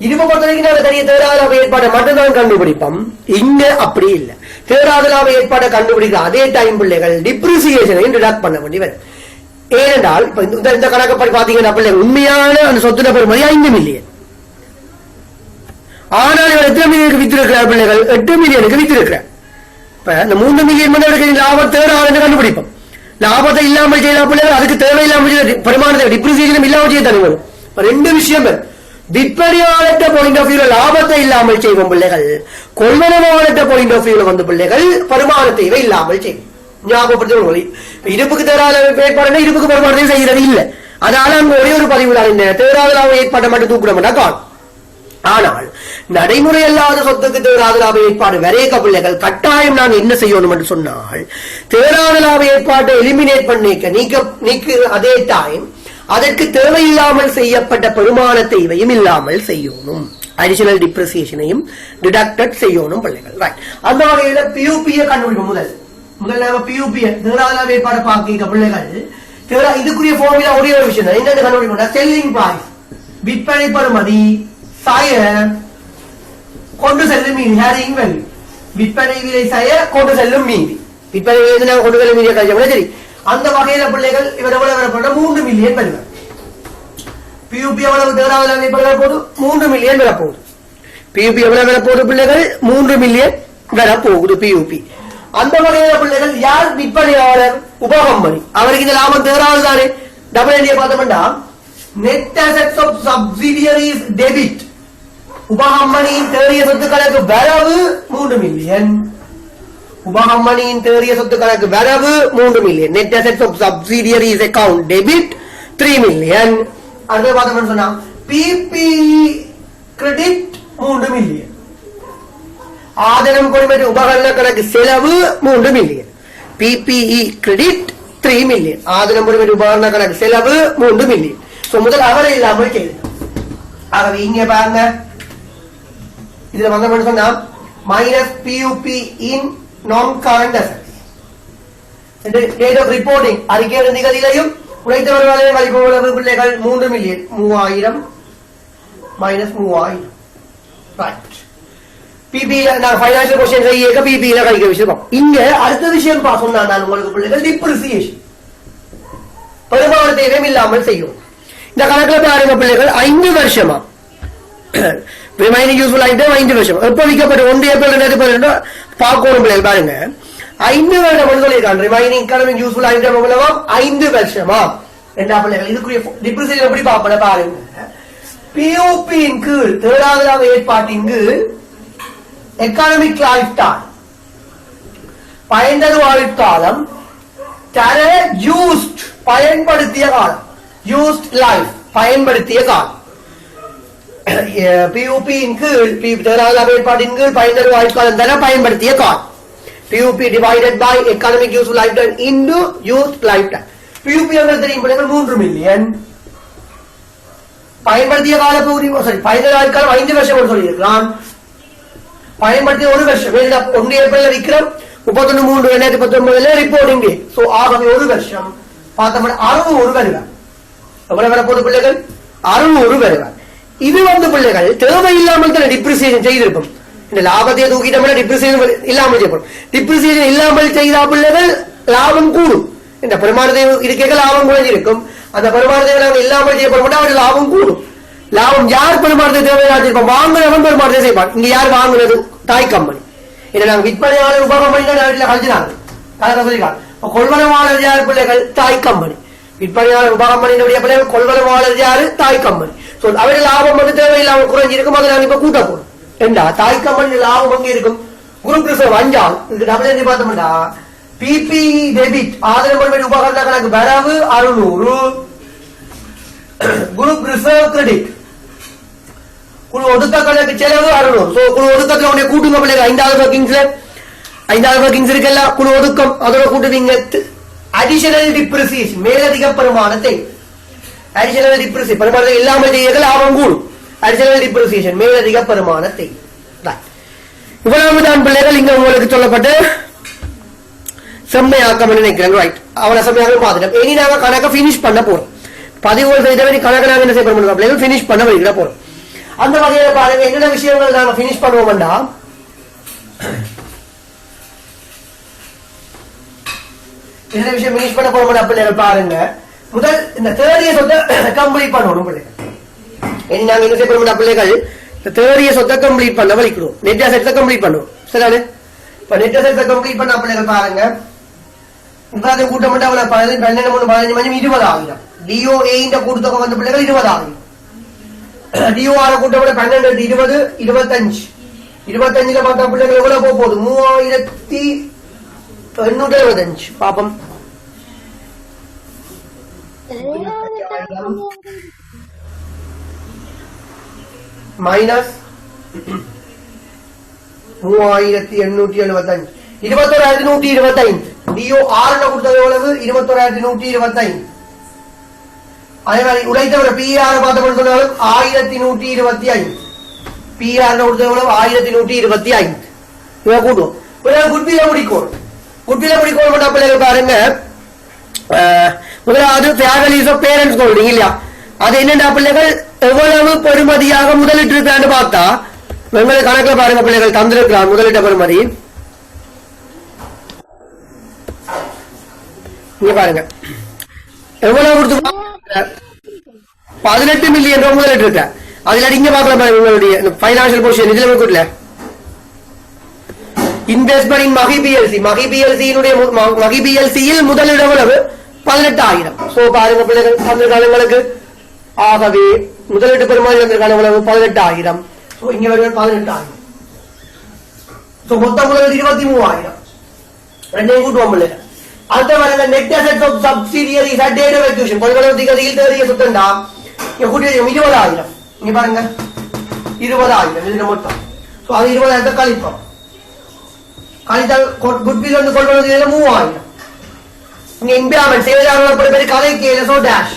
இருப்பை பொறுத்த வரைக்கும் நாங்க தனிய தேராத லாப ஏற்பாட்டை மட்டும்தான் கண்டுபிடிப்போம். இங்க அப்படி இல்லை. தேராத லாப ஏற்பாட்டை கண்டுபிடிக்கிற அதே டைம் பிள்ளைகள் டிப்ரிசியேஷனையும் டிடக்ட் பண்ண வேண்டி வரும். ஏனென்றால் இந்த கணக்கப்படி பாத்தீங்கன்னா பிள்ளைகள் உண்மையான அந்த சொத்து பெறுமதி 5 மில்லியன். ஆனால் இவர் எத்தனை மில்லியனுக்கு வித்திருக்கிறார் பிள்ளைகள்? 8 மில்லியனுக்கு வித்திருக்கிறார். இப்ப இந்த 3 மில்லியன் மணி லாபம் தேராத கண்டுபிடிப்போம். லாபத்தை இல்லாமல் செய்யலாம் பிள்ளைகள். அதுக்கு தேவையில்லாமல் பெருமானத்தை டிப்ரிசியேஷன் இல்லாமல் செய்ய தனி வரும். ரெண்டு விஷயம் விற்பனையாளர்கிட்ட பாயிண்ட் ஆஃப் வியூல லாபத்தை இல்லாமல் செய்வோம் பிள்ளைகள். கொள்வனவாளர்கிட்ட பாயிண்ட் ஆஃப் வியூல வந்து பிள்ளைகள் வருமான தேவை இல்லாமல் செய்வோம். ஞாபகப்படுத்த இருப்புக்கு தேராத ஏற்பாடு இருப்புக்கு வருமானத்தை செய்யறது இல்லை. அதனால அங்க ஒரே ஒரு பதிவு தான் இந்த தேராத லாப ஏற்பாட்டை மட்டும் தூக்கிட மாட்டான். ஆனால் நடைமுறை அல்லாத சொத்துக்கு தேராத லாப ஏற்பாடு வரைய பிள்ளைகள் கட்டாயம் நாங்க என்ன செய்யணும் என்று சொன்னால் தேராத லாப ஏற்பாட்டை எலிமினேட் பண்ணிக்க நீக்க அதே டைம் அதற்கு தேவையில்லாமல் செய்யப்பட்ட பெருமான தேவையும் இல்லாமல் செய்யணும். அடிஷனல் டிப்ரிசியேஷனையும் டிடக்டட் செய்யணும் பிள்ளைகள். ரைட். அந்த வகையில பியூபியை கண்டுபிடிப்போம். முதல் நாம பியூபியை தேராத லாப ஏற்பாடு பார்க்க பிள்ளைகள் இதுக்குரிய ஃபார்முலா ஒரே ஒரு விஷயம் தான். என்னென்ன கண்டுபிடிப்போம்? செல்லிங் பிரைஸ் விற்பனை பெறுமதி கொண்டு செல்லும் மீதி ஹேரிங் வேல்யூ. விற்பனை விலை கொண்டு செல்லும் மீதி. விற்பனை விலை கொண்டு செல்லும் மீதியை கழிச்சா சரி. அந்த வகையில பிள்ளைகள் இவர் எவ்வளவு வரப்போது? 3 மில்லியன் வருவார். பியூபி எவ்வளவு தேராத போது? 3 மில்லியன் வரப்போகுது. பியூபி எவ்வளவு வரப்போகுது பிள்ளைகள்? 3 மில்லியன் வரப்போகுது பியூபி. அந்த வகையில பிள்ளைகள் யார் விற்பனையாளர்? உபகம்பெனி. அவருக்கு இந்த லாபம் தேராது தானே. டபுள் என்டிஏ பார்த்தோம்னா நெட் அசெட்ஸ் ஆஃப் சப்சிடியரிஸ் டெபிட். உபகம்பெனியின் தேறிய சொத்து கணக்கு வரவு 3 மில்லியன். உபகம்பெனியின் தேறிய சொத்து கணக்கு வரவு 3 million. Net assets of subsidiaries account debit 3 million. அடுத்து பார்த்தோம்னு சொன்னா பிபிஇ கிரெடிட் 3 மில்லியன். ஆதனம் கொள்முதல் உபகரண கணக்கு செலவு 3 மில்லியன். PPE credit 3 million. ஆதனம் கொள்முதல் உபகரண கணக்கு செலவு 3 மில்லியன். முதல் அவரை இல்லாமல் செய்து. ஆகவே இங்க பாருங்க, இதுல வந்த சொன்னா minus PUP in non current assets. Date of reporting அறிக்கை நிகழ்ச்சியிலையும் உழைத்த வருவாயை மதிப்பு பிள்ளைகள் 3 மில்லியன். 3000 மைனஸ் 3000. ரைட். பிபியில நான் பைனான்சியல் கொஸ்டின் செய்ய பிபியில கழிக்க வச்சிருக்கோம். இங்க அடுத்த விஷயம் சொன்னா நான் உங்களுக்கு பிள்ளைகள் டிப்ரிசியேஷன் பெருமான தேவையும் இல்லாமல் செய்யும். இந்த கணக்குல பாருங்க பிள்ளைகள் 5 வருஷமா ரிமைனிங் யூஸ்ஃபுல் ஐட்டம் 5 வருஷம் எப்ப விற்கப்பட்டு 1 ஏப்ரல் 2012 பார்க்கணும் பிள்ளைகள். பாருங்க 5 வருடம் சொல்லியிருக்காங்க. ரிமைனிங் எக்கனாமிக் யூஸ்ஃபுல் ஐட்டம் 5 வருஷமா என்ன பிள்ளைகள். இதுக்குரிய டிப்ரிசியேஷன் எப்படி பார்ப்போம் பாருங்க. பிஓபியின் கீழ் தேராத லாப ஏற்பாட்டின் கீழ் எக்கனாமிக் லைஃப் டைம் பயன்தரு ஆயுட்காலம் தர யூஸ்ட் பயன்படுத்திய காலம். யூஸ்ட் லைஃப் பயன்படுத்திய காலம். பியூபியின் கீழ் தேராத லாப ஏற்பாட்டின் கீழ் பயன்தரு ஆயுட்காலம் தர பயன்படுத்திய காலம். PUP divided by economic useful lifetime into youth lifetime. PUP எவ்வளவு தெரியும் பிள்ளைகள்? 3 மில்லியன். பயன்படுத்திய கால பகுதி பயன்தரு ஆயுட்காலம் 5 வருஷம் சொல்லியிருக்கலாம். பயன்படுத்திய 1 வருஷம் 1 ஏப்ரல் விக்ரம் 31/3/2019 ரிப்போர்ட்டிங் டே. சோ ஆகவே 1 வருஷம் பார்த்தோம்னா 61 வருவார். எவ்வளவு வரப்போது பிள்ளைகள்? 61 வருவார். இது வந்து பிள்ளைகள் தேவையில்லாமல் தான் டிப்ரிசியேஷன் செய்திருப்போம். இந்த லாபத்தை தூக்கிட்டோம்னா டிப்ரிசியேஷன் இல்லாமல் செய்யப்படும். டிப்ரிசியேஷன் இல்லாமல் செய்தா பிள்ளைகள் லாபம் கூடும். இந்த பெருமானத்தை இருக்க லாபம் குறைஞ்சிருக்கும். அந்த பெருமானத்தை நாங்கள் இல்லாமல் செய்யப்படும் அவருடைய லாபம் கூடும். லாபம் யார் பெருமானத்தை தேவையான வாங்குறவன் பெருமானத்தை செய்வான். இங்க யார் வாங்குறது? தாய் கம்பெனி. இதை நாங்கள் விற்பனையாளர் உபகம்பெனி தான் நாட்டில் கழிச்சினாங்க. சொல்லிருக்காங்க. கொள்வனவாளர் யார் பிள்ளைகள்? தாய் கம்பெனி. விற்பனையாளர் உபகம்பெனியுடைய பிள்ளைகள் கொள்வனவாளர் யாரு? தாய் கம்பெனி. அவருடைய லாபம் வந்து தேவையில்லாமல் குறைஞ்சிருக்கும். அதை நாங்கள் இப்ப கூட்ட போறோம். ஏண்டா தாய் கம்பெனி லாபம் அங்கே இருக்கும். குரூப் ரிசர்வ் 5 இதுக்கு டபுள் எண்ணி பார்த்தோம்னா பிபிஇ டெபிட் ஆதரவு கொள்முதல் உபகரண கணக்கு வரவு 600. குரூப் ரிசர்வ் கிரெடிட் குழு ஒதுக்க கணக்கு செலவு 600. சோ குழு ஒதுக்கத்துல உடைய கூட்டுங்க பிள்ளைங்க. 5வது ஒர்க்கிங்ஸ் இருக்குல்ல குழு ஒதுக்கம் அதோட கூட்டுவீங்க. அடிஷனல் டிப்ரிசியேஷன் மேலதிக பெருமானத்தை அடிஷனல் டிப்ரிசியேஷன் பெருமானத்தை இல்லாமல் செய்ய லாபம் கூடும். அடிஷனல் டிப்ரிசியேஷன் மேலதிக பெருமானத்தை. இவ்வளவுதான் பிள்ளைகள் இங்க உங்களுக்கு சொல்லப்பட்டு செம்மையாக்கம் நினைக்கிறேன். ரைட். அவளை செம்மையாக பார்த்துட்டோம். இனி நாங்க கணக்க பினிஷ் பண்ண போறோம். பதிவுகள் செய்தவரை கணக்கு நாங்க என்ன செய்ய முடியும் பினிஷ் பண்ண வைக்கிற போறோம். அந்த வகையில பாருங்க என்னென்ன விஷயங்கள் நாங்க பினிஷ் பண்ணுவோம்டா, என்ன விஷயம் பினிஷ் பண்ண போறோம் பிள்ளைகள் பாருங்க. முதல் இந்த தேர்ட் இயர் சொத்தை கம்ப்ளீட் பண்ணணும் பிள்ளைகள். இனி நாங்க என்ன செய்ய போறோம் பிள்ளைகள், இந்த தேர்ட் இயர் சொத்தை கம்ப்ளீட் பண்ண வலிக்கிறோம். நெட் அசெட்ஸை கம்ப்ளீட் பண்ணுவோம். சரிதானே? இப்ப நெட் அசெட்ஸை கம்ப்ளீட் பண்ண பிள்ளைகள் பாருங்க, இப்ப கூட்டம் மட்டும் 12 13 15 20,000. DOA இந்த கூட்டத்தொகை வந்த பிள்ளைகள் 20,000. DOR கூட்டம் 12 20 25 25ல பார்த்தா பிள்ளைகள் எவ்வளவு போகுது? 3875. பாப்பம் மைனஸ் 3875 21,125. DOR கொடுத்தது எவ்வளவு? 21,125. அதே மாதிரி உழைத்தவரை PR பார்த்த சொன்னாலும் 1125. PR கொடுத்தது எவ்வளவு? 1125. இதை கூட்டுவோம். குட்வில முடிக்கணும். குட்வில முடிக்கணும் பிள்ளைகள் பாருங்க. முதலாவது ஃபேமிலிஸ் ஆஃப் பேரண்ட்ஸ் ஹோல்டிங் இல்லையா, அது என்னென்ன பிள்ளைகள் எவ்வளவு பெருமதியாக முதலிட்டு இருக்கான்னு பார்த்தா எங்களுக்கு கணக்கில் பாருங்க பிள்ளைகள் தந்திருக்கிறார் முதலிட்ட பெருமதி. இங்க பாருங்க எவ்வளவு கொடுத்து 18 மில்லியன் ரூபாய் முதலிட்டு இருக்க. அதுல இங்க பாக்கலாம் பாருங்க உங்களுடைய பைனான்சியல் பொசிஷன் இதுல கொடுக்கல. இன்வெஸ்ட்மெண்ட் இன் மகி பிஎல்சி, மகி பிஎல்சியில் முதலிட எவ்வளவு? 18,000. சோ பாருங்க பிள்ளைகள் தந்திருக்கானங்களுக்கு. ஆகவே முதலீட்டு பெருமாள் வந்திருக்கான எவ்வளவு? 18,000. சோ இங்க வருவது 18,000. சோ மொத்த முதலீடு 23,000. ரெண்டையும் கூட்டுவோம் பிள்ளைகள். அடுத்த வரல net assets of subsidiaries at date of acquisition கொள்வனவுதிகதியில் தேறிய சொத்தண்டா இங்க கூட்டி 20,000. இங்க பாருங்க 20,000 இதுல மொத்தம். சோ அது 20,000 கழிப்போம். கழித்தால் குட்வில் வந்து கொள்வனவுதிகதியில 3,000. இங்க இம்பேர்மெண்ட் சேவையாளர் பேர் கலைக்கு சோ டேஷ்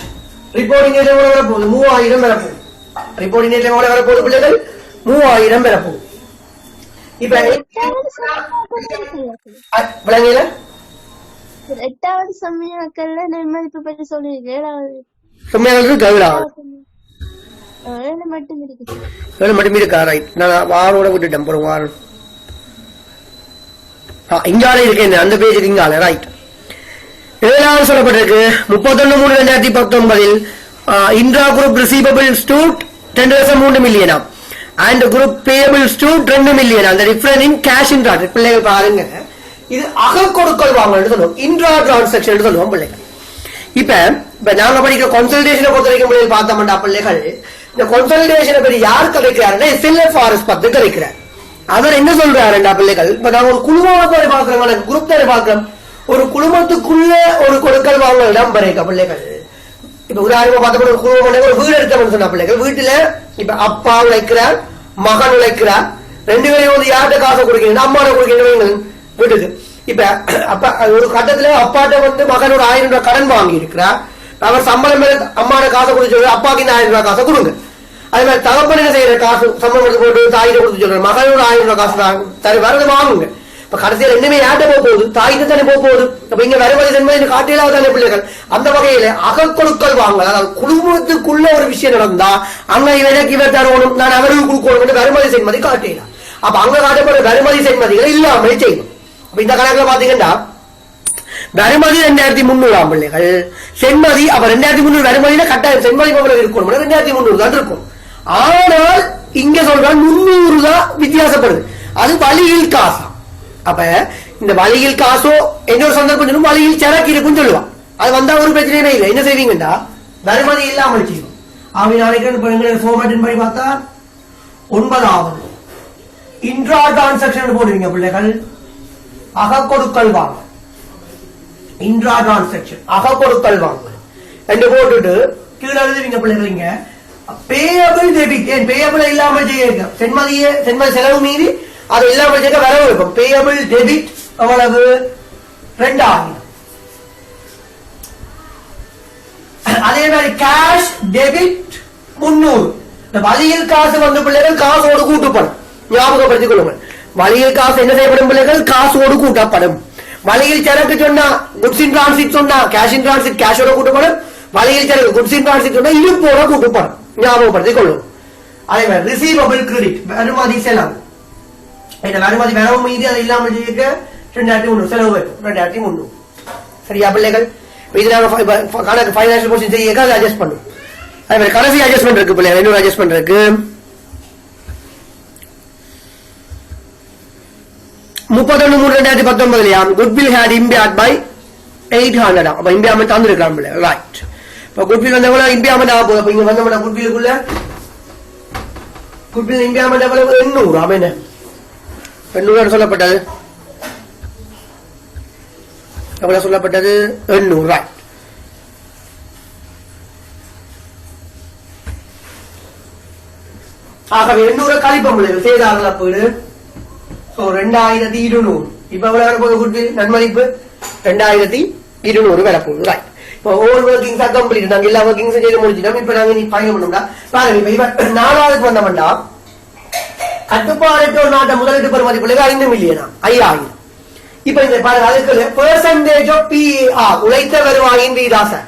ரிப்போர்ட்டிங் எவ்வளவு வரப்போகுது? 3,000 வரப்போகுது. ரிப்போர்ட்டிங் எவ்வளவு வரப்போகுது பிள்ளைகள்? 3,000 வரப்போகுது. இப்ப விளங்கல 8வது சமயக்கல்ல நெம்மதிப்பு பற்றி சொல்லிருக்கேன். மட்டும் இருக்கா? ரைட். நான் வாரோட விட்டுட்டேன். போறோம் வாரம் இங்கால இருக்கேன். அந்த பேஜுக்கு இங்கால ரைட். 7வது சொல்லப்பட்டிருக்கு 31/3/2019 இந்திரா குரூப் ரிசீவபிள்ஸ் டு 10.3 மில்லியனா and group payables to 2 million. அந்த difference in cash in transfer பிள்ளைகள் பாருங்க. இது அகக்கொடுக்கல் வாங்கல் சொல்லுவோம், இன்ட்ரா டிரான்சாக்ஷன் சொல்லுவோம் பிள்ளைகள். இப்ப நாங்க படிக்கிற கன்சல்டேஷனை பொறுத்த வரைக்கும் பிள்ளைகள் பார்த்தோம்டா பிள்ளைகள், இந்த கன்சல்டேஷனை பற்றி யார் கலைக்கிறாருன்னா SLFRS பத்து கலைக்கிறார். அவர் என்ன சொல்றாருண்டா பிள்ளைகள், இப்ப நாங்க ஒரு குழுமத்தை பாக்குறோம், குரூப் தானே பாக்குறோம். ஒரு குழுமத்துக்குள்ள ஒரு கொடுக்கல் வாங்கல் இடம் பறைக்க பிள்ளைகள். இப்ப உதாரணமா பார்த்தோம்னா ஒரு குழுமம் ஒரு வீடு எடுத்தவன் சொன்ன பிள்ளைகள், வீட்டுல இப்ப அப்பா உழைக்கிறார், மகன் உழைக்கிறார், 2 பேரையும் வந்து யார்கிட்ட காசை கொடுக்கிறீங்க? அம்மாட கொடுக்கிறீங்க வீட்டுக்கு. இப்ப அப்ப ஒரு கட்டத்துல அப்பாட்ட வந்து மகன் ஒரு 1000 ரூபாய் கடன் வாங்கி இருக்கிறார். அவர் சம்பளம் மேல அம்மாட காசை கொடுத்து சொல்ற, அப்பாக்கு இந்த 1000 ரூபாய் காசை கொடுங்க. அதே மாதிரி தகப்பன் என்ன செய்யற, காசு சம்பளம் எடுத்து போட்டு தாயிட்ட கொடுத்து சொல்ற, மகன் ஒரு 1000 ரூபாய் காசு தர வரது வாங்குங்க. இப்ப கடைசியில் ரெண்டுமே யார்ட்ட போக போகுது? தாய்க்கு தானே போக போகுது. அப்ப இங்க வருவது என்பது காட்டியலாக தானே பிள்ளைகள். அந்த வகையில அகக்கொடுக்கல் வாங்கல், அதாவது குடும்பத்துக்குள்ள ஒரு விஷயம் நடந்தா அங்க இவருக்கு இவர் தரணும், நான் அவருக்கு கொடுக்கணும், வருமதி செய்மதி காட்டிடலாம். அப்ப அங்க காட்டப்படுற வருமதி செய்மதிகளை இல்லாமல் செய்யணும். அப்ப இந்த கணக்குல பாத்தீங்கன்னா வருமதி 2,300 பிள்ளைகள், சென்மதி அப்ப 2,300 வருமதியில கட்டாயம் சென்மதி எவ்வளவு இருக்கணும்? 2,300 தான் இருக்கும். ஆனால் இங்க சொல்றாங்க 300 தான் வித்தியாசப்படுது. அது வழியில் காசா. அப்ப இந்த வழியில் காசோ இன்னொரு சந்தர்ப்பம் சொல்லும், வழியில் சரக்கு இருக்குன்னு சொல்லுவான். அது வந்தா ஒரு பிரச்சனையே இல்லை. என்ன செய்வீங்கடா, வருமதி இல்லாமல் செய்யும். அவங்க நாளைக்கு ஃபார்மேட்டின் படி பார்த்தா 9வது இன்ட்ரா டிரான்சாக்ஷன் போடுவீங்க பிள்ளைகள். அகக்கொடுக்கல் வாங்க, இன்ட்ரா டிரான்சாக்ஷன் அகக்கொடுக்கல் வாங்க என்று போட்டுட்டு கீழே எழுதுவீங்க பிள்ளைகள். இங்க பேயபிள் டெபிட், ஏன் பேயபிள் இல்லாமல் செய்ய சென்மதி செலவு மீறி அது இல்லாமல் செய்ய வரவு இருக்கும். பேயபிள் டெபிட் அவ்வளவு 2,000. அதே மாதிரி கேஷ் டெபிட் 300. இந்த வழியில் காசு வந்து பிள்ளைகள் காசோடு கூட்டுப்படும், ஞாபகப்படுத்திக் கொள்ளுங்கள். வழியில் காசு என்ன செய்யப்படும் பிள்ளைகள்? காசோடு கூட்டப்படும். வழியில் சரக்கு சொன்னா குட்ஸ் இன் டிரான்சிட் சொன்னா கேஷ் இன் டிரான்சிட் கேஷோட கூட்டப்படும். வழியில் சில குட்ஸ் இன் டிரான்சிட் சொன்னா இருப்போட கூட்டுப்படும், ஞாபகப்படுத்திக் கொள்ளும். அதே மாதிரி ரிசீவபிள் கிரெடிட் வருமதி செலவு, இந்த வருமதி வரவு மீது அதை இல்லாமல் இருக்க 2300 செலவு வரும் 2300. சரியா பிள்ளைகள்? இது நாங்க கணக்கு ஃபைனான்சியல் போர்ஷன் செய்ய அதை அட்ஜஸ்ட் பண்ணும். அதே மாதிரி கடைசி அட்ஜஸ்ட்மெண்ட் இருக்கு பிள்ளைகள், இன்னொரு அட்ஜஸ்ட்மெண்ட் இருக்கு. 31/3/2019 குட்வில் ஹேட் இம்பேர்ட் பை 800. அப்ப இம்பியாமெண்ட் தந்துருக்கலாம் பிள்ளைகள். ரைட். இப்ப குட்வில் வந்தவங்கள இம்பியாமெண்ட் ஆக போகுது. அப்ப இங்க வந்தவங்க குட்விலுக்குள்ள குட்வில் இம்பியாமெண்ட் எவ்வளவு? 800. ஆமா, என்ன 800 சொல்லப்பட்டது? எவ்வளவு சொல்லப்பட்டது? 800. ரைட். ஆகவே 800 கழிப்போம் பிள்ளைகள், சேதார இழப்பீடு 2200. இப்ப எவ்வளவு வரப்போகுது குட்வில் நன்மதிப்பு? 2200 வரப்போகுது. ரைட். இப்போ ஓவர் ஒர்க்கிங்ஸ் கம்ப்ளீட், நாங்க எல்லா ஒர்க்கிங்ஸ் செய்து முடிச்சிட்டோம். இப்ப நாங்க நீ பயணம் பண்ணோம்னா பாருங்க, இப்ப 4வது வந்தோம்னா கட்டுப்பாடற்ற ஒரு நாட்டை முதலீட்டு பெறுமதி பிள்ளைகள் 5 மில்லியனா 5000. இப்ப இந்த பாருங்க, அதுக்கு பெர்சன்டேஜ் ஆஃப் PAR உழைத்த வருவாயின் வீதாசை,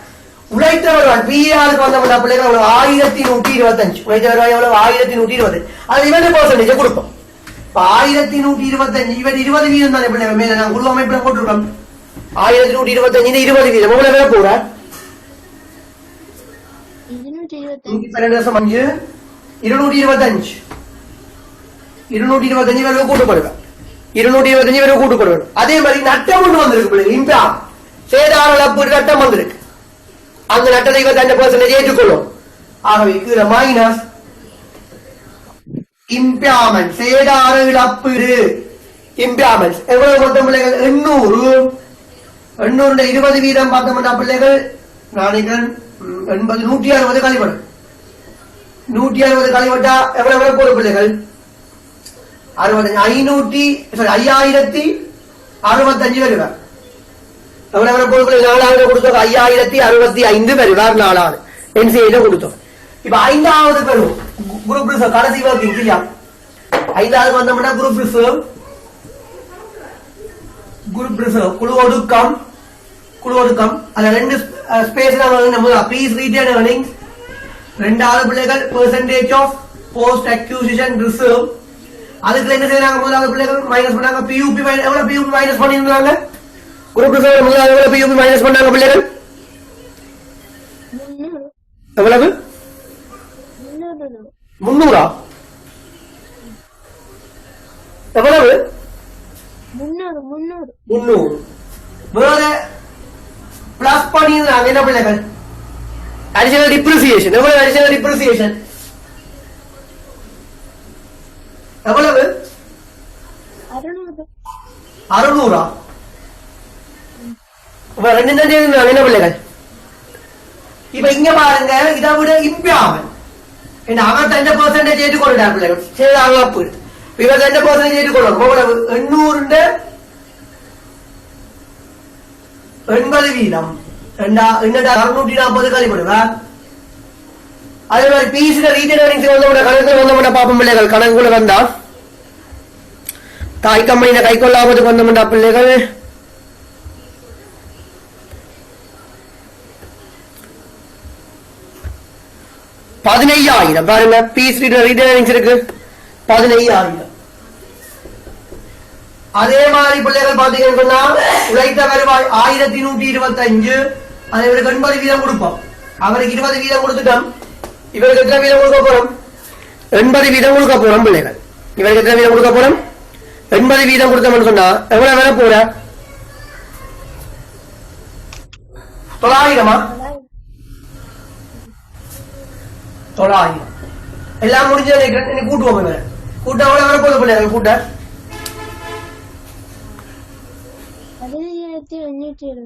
உழைத்த வருவாய் PARக்கு வந்தோம்னா பிள்ளைகள் 1125. உழைத்த வருவாய் எவ்வளவு? 1120. அது இவன் பெர்சன்டேஜ் கொடுப்போம். இப்ப 1125 இவன் 20% தானே பிள்ளைங்க மேல நாங்க குழு அமைப்புல போட்டிருக்கோம். 1125 20% எவ்வளவு வேற போற? 225 225 பேருக்கு கூட்டுப்படுவேன். 225 பேருக்கு கூட்டுப்படுவேன். அதே மாதிரி நட்டம் ஒன்று வந்திருக்கு பிள்ளைங்க, இம்பா சேதார இழப்பீடு நட்டம் வந்திருக்கு. அந்த நட்டத்தை 25% ஏற்றுக்கொள்ளும். ஆகவே இதுல மைனஸ் இம்பியாமெண்ட் சேதார இழப்பீடு இம்பியாமெண்ட் எவ்வளவு மொத்தம் பிள்ளைகள்? 800. 800 20% பார்த்தோம்னா பிள்ளைகள் நாளைக்கு 80 160 கழிப்படும். 160 கழிவட்டா எவ்வளவு எவ்வளவு போடும் பிள்ளைகள்? 5065 வருவார். எவ்வளவு எவ்வளவு போடும்? 4000 கொடுத்தோம், 5065 வருவார். 4000 NCA கொடுத்தோம். இப்ப 5வது பெறும் குரூப் ரிசர்வ், கடைசி ஒர்க்கிங் இல்லையா? 5வது வந்தோம்னா குரூப் ரிசர்வ் குழு ஒடுக்கம் அதுல 2 ஸ்பேஸ் பீஸ் ரீட்டைன் earnings. 2வது பிள்ளைகள் percentage of post acquisition reserve. அதுக்கு என்ன செய்யறாங்க? முதலாவது பிள்ளைகள் மைனஸ் பண்ணாங்க. PUP எவ்வளவு PUP மைனஸ் பண்ணிருந்தாங்க? குரூப் ரிசர்வ் முதலாவது எவ்வளவு PUP மைனஸ் பண்ணாங்க பிள்ளைகள்? எவ்வளவு? 300. எவ்வளவு? 300. வேற பிளஸ் பண்ணிருந்தாங்க என்ன பிள்ளைகள்? Additional depreciation. எவ்வளவு அடிஷனல் டிப்ரிசியேஷன்? எவ்வளவு? 600. ரெண்டு என்ன பிள்ளைகள்? இப்ப இங்க பாருங்க, இதை விட இம்பியாமெண்ட் அவன் 10% ஏற்றுக்கொண்டார் பிள்ளைகள், சேதார இழப்பீடு. இவர் 10% ஏற்றுக்கொள்ளும். 800 80%. 640 கழிப்படுவா. அதே மாதிரி பீஸ்ல ரீட்டைல் earnings கணக்குல வந்தோம்னா பாப்போம் பிள்ளைகள். கணக்குள்ள வந்தா தாய் கம்பெனியில கை கொள்ளாமதுக்கு வந்தோம்னா பிள்ளைகள் 15000. பாருங்க, பீஸ் ரீட்டைல் earnings இருக்கு 15000. அதே மாதிரி பிள்ளைகள் பாத்தீங்கன்னு சொன்னா உழைத்த வருவாய் 1125. அதை இவருக்கு 80% கொடுப்போம். அவருக்கு 20% கொடுத்துட்டோம். இவருக்கு எத்தனை வீதம் கொடுக்க போறோம்? 80% கொடுக்க போறோம் பிள்ளைகள். இவருக்கு எத்தனை வீதம் கொடுக்க போறோம்? 80% கொடுத்தோம்னு சொன்னா எவ்வளவு வேற போற? 900. 900 எல்லாம் முடிஞ்சு நினைக்கிறேன். கூட்டுவோம். கூட்ட எவ்வளவு வர போகுது பிள்ளைகள்? கூட்ட 15,520.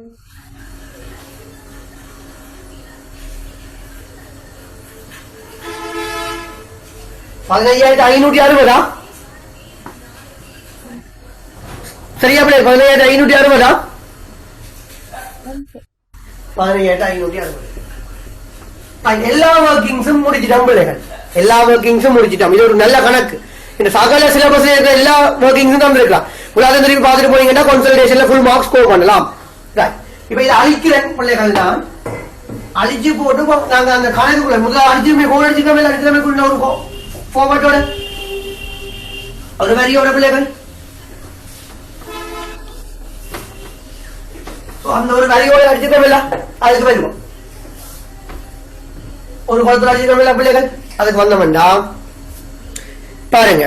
15,560. சரியா பிள்ளை? 15,560. 15,560. எல்லா ஒர்க்கிங்ஸும் முடிச்சிட்டோம் பிள்ளைகள். எல்லா ஒர்க்கிங்ஸும் முடிச்சிட்டோம். இது ஒரு நல்ல கணக்கு. இந்த சகல சிலபஸ்ல இருக்கிற எல்லா ஒர்க்கிங்ஸும் தந்திருக்கலாம். உலகம் திரும்பி பார்த்துட்டு போனீங்கன்னா கன்சல்டேஷன்ல ஃபுல் மார்க்ஸ் ஸ்கோர் பண்ணலாம். இப்ப இதை அழிக்கிறேன் பிள்ளைகள் தான். அழிச்சு போட்டு நாங்க அந்த கணக்குள்ள முதல்ல அடிச்சுமே கோல் அடிச்சுக்கமே அடிச்சுமே ஒரு ஃபார்வர்டோட ஒரு வரியோட பிள்ளைகள் அந்த ஒரு வரியோட அடிச்சுக்கமில்ல அதுக்கு வருவோம் ஒரு குளத்துல அடிச்சுக்கமில்ல பிள்ளைகள் அதுக்கு வந்த வேண்டாம் பாருங்க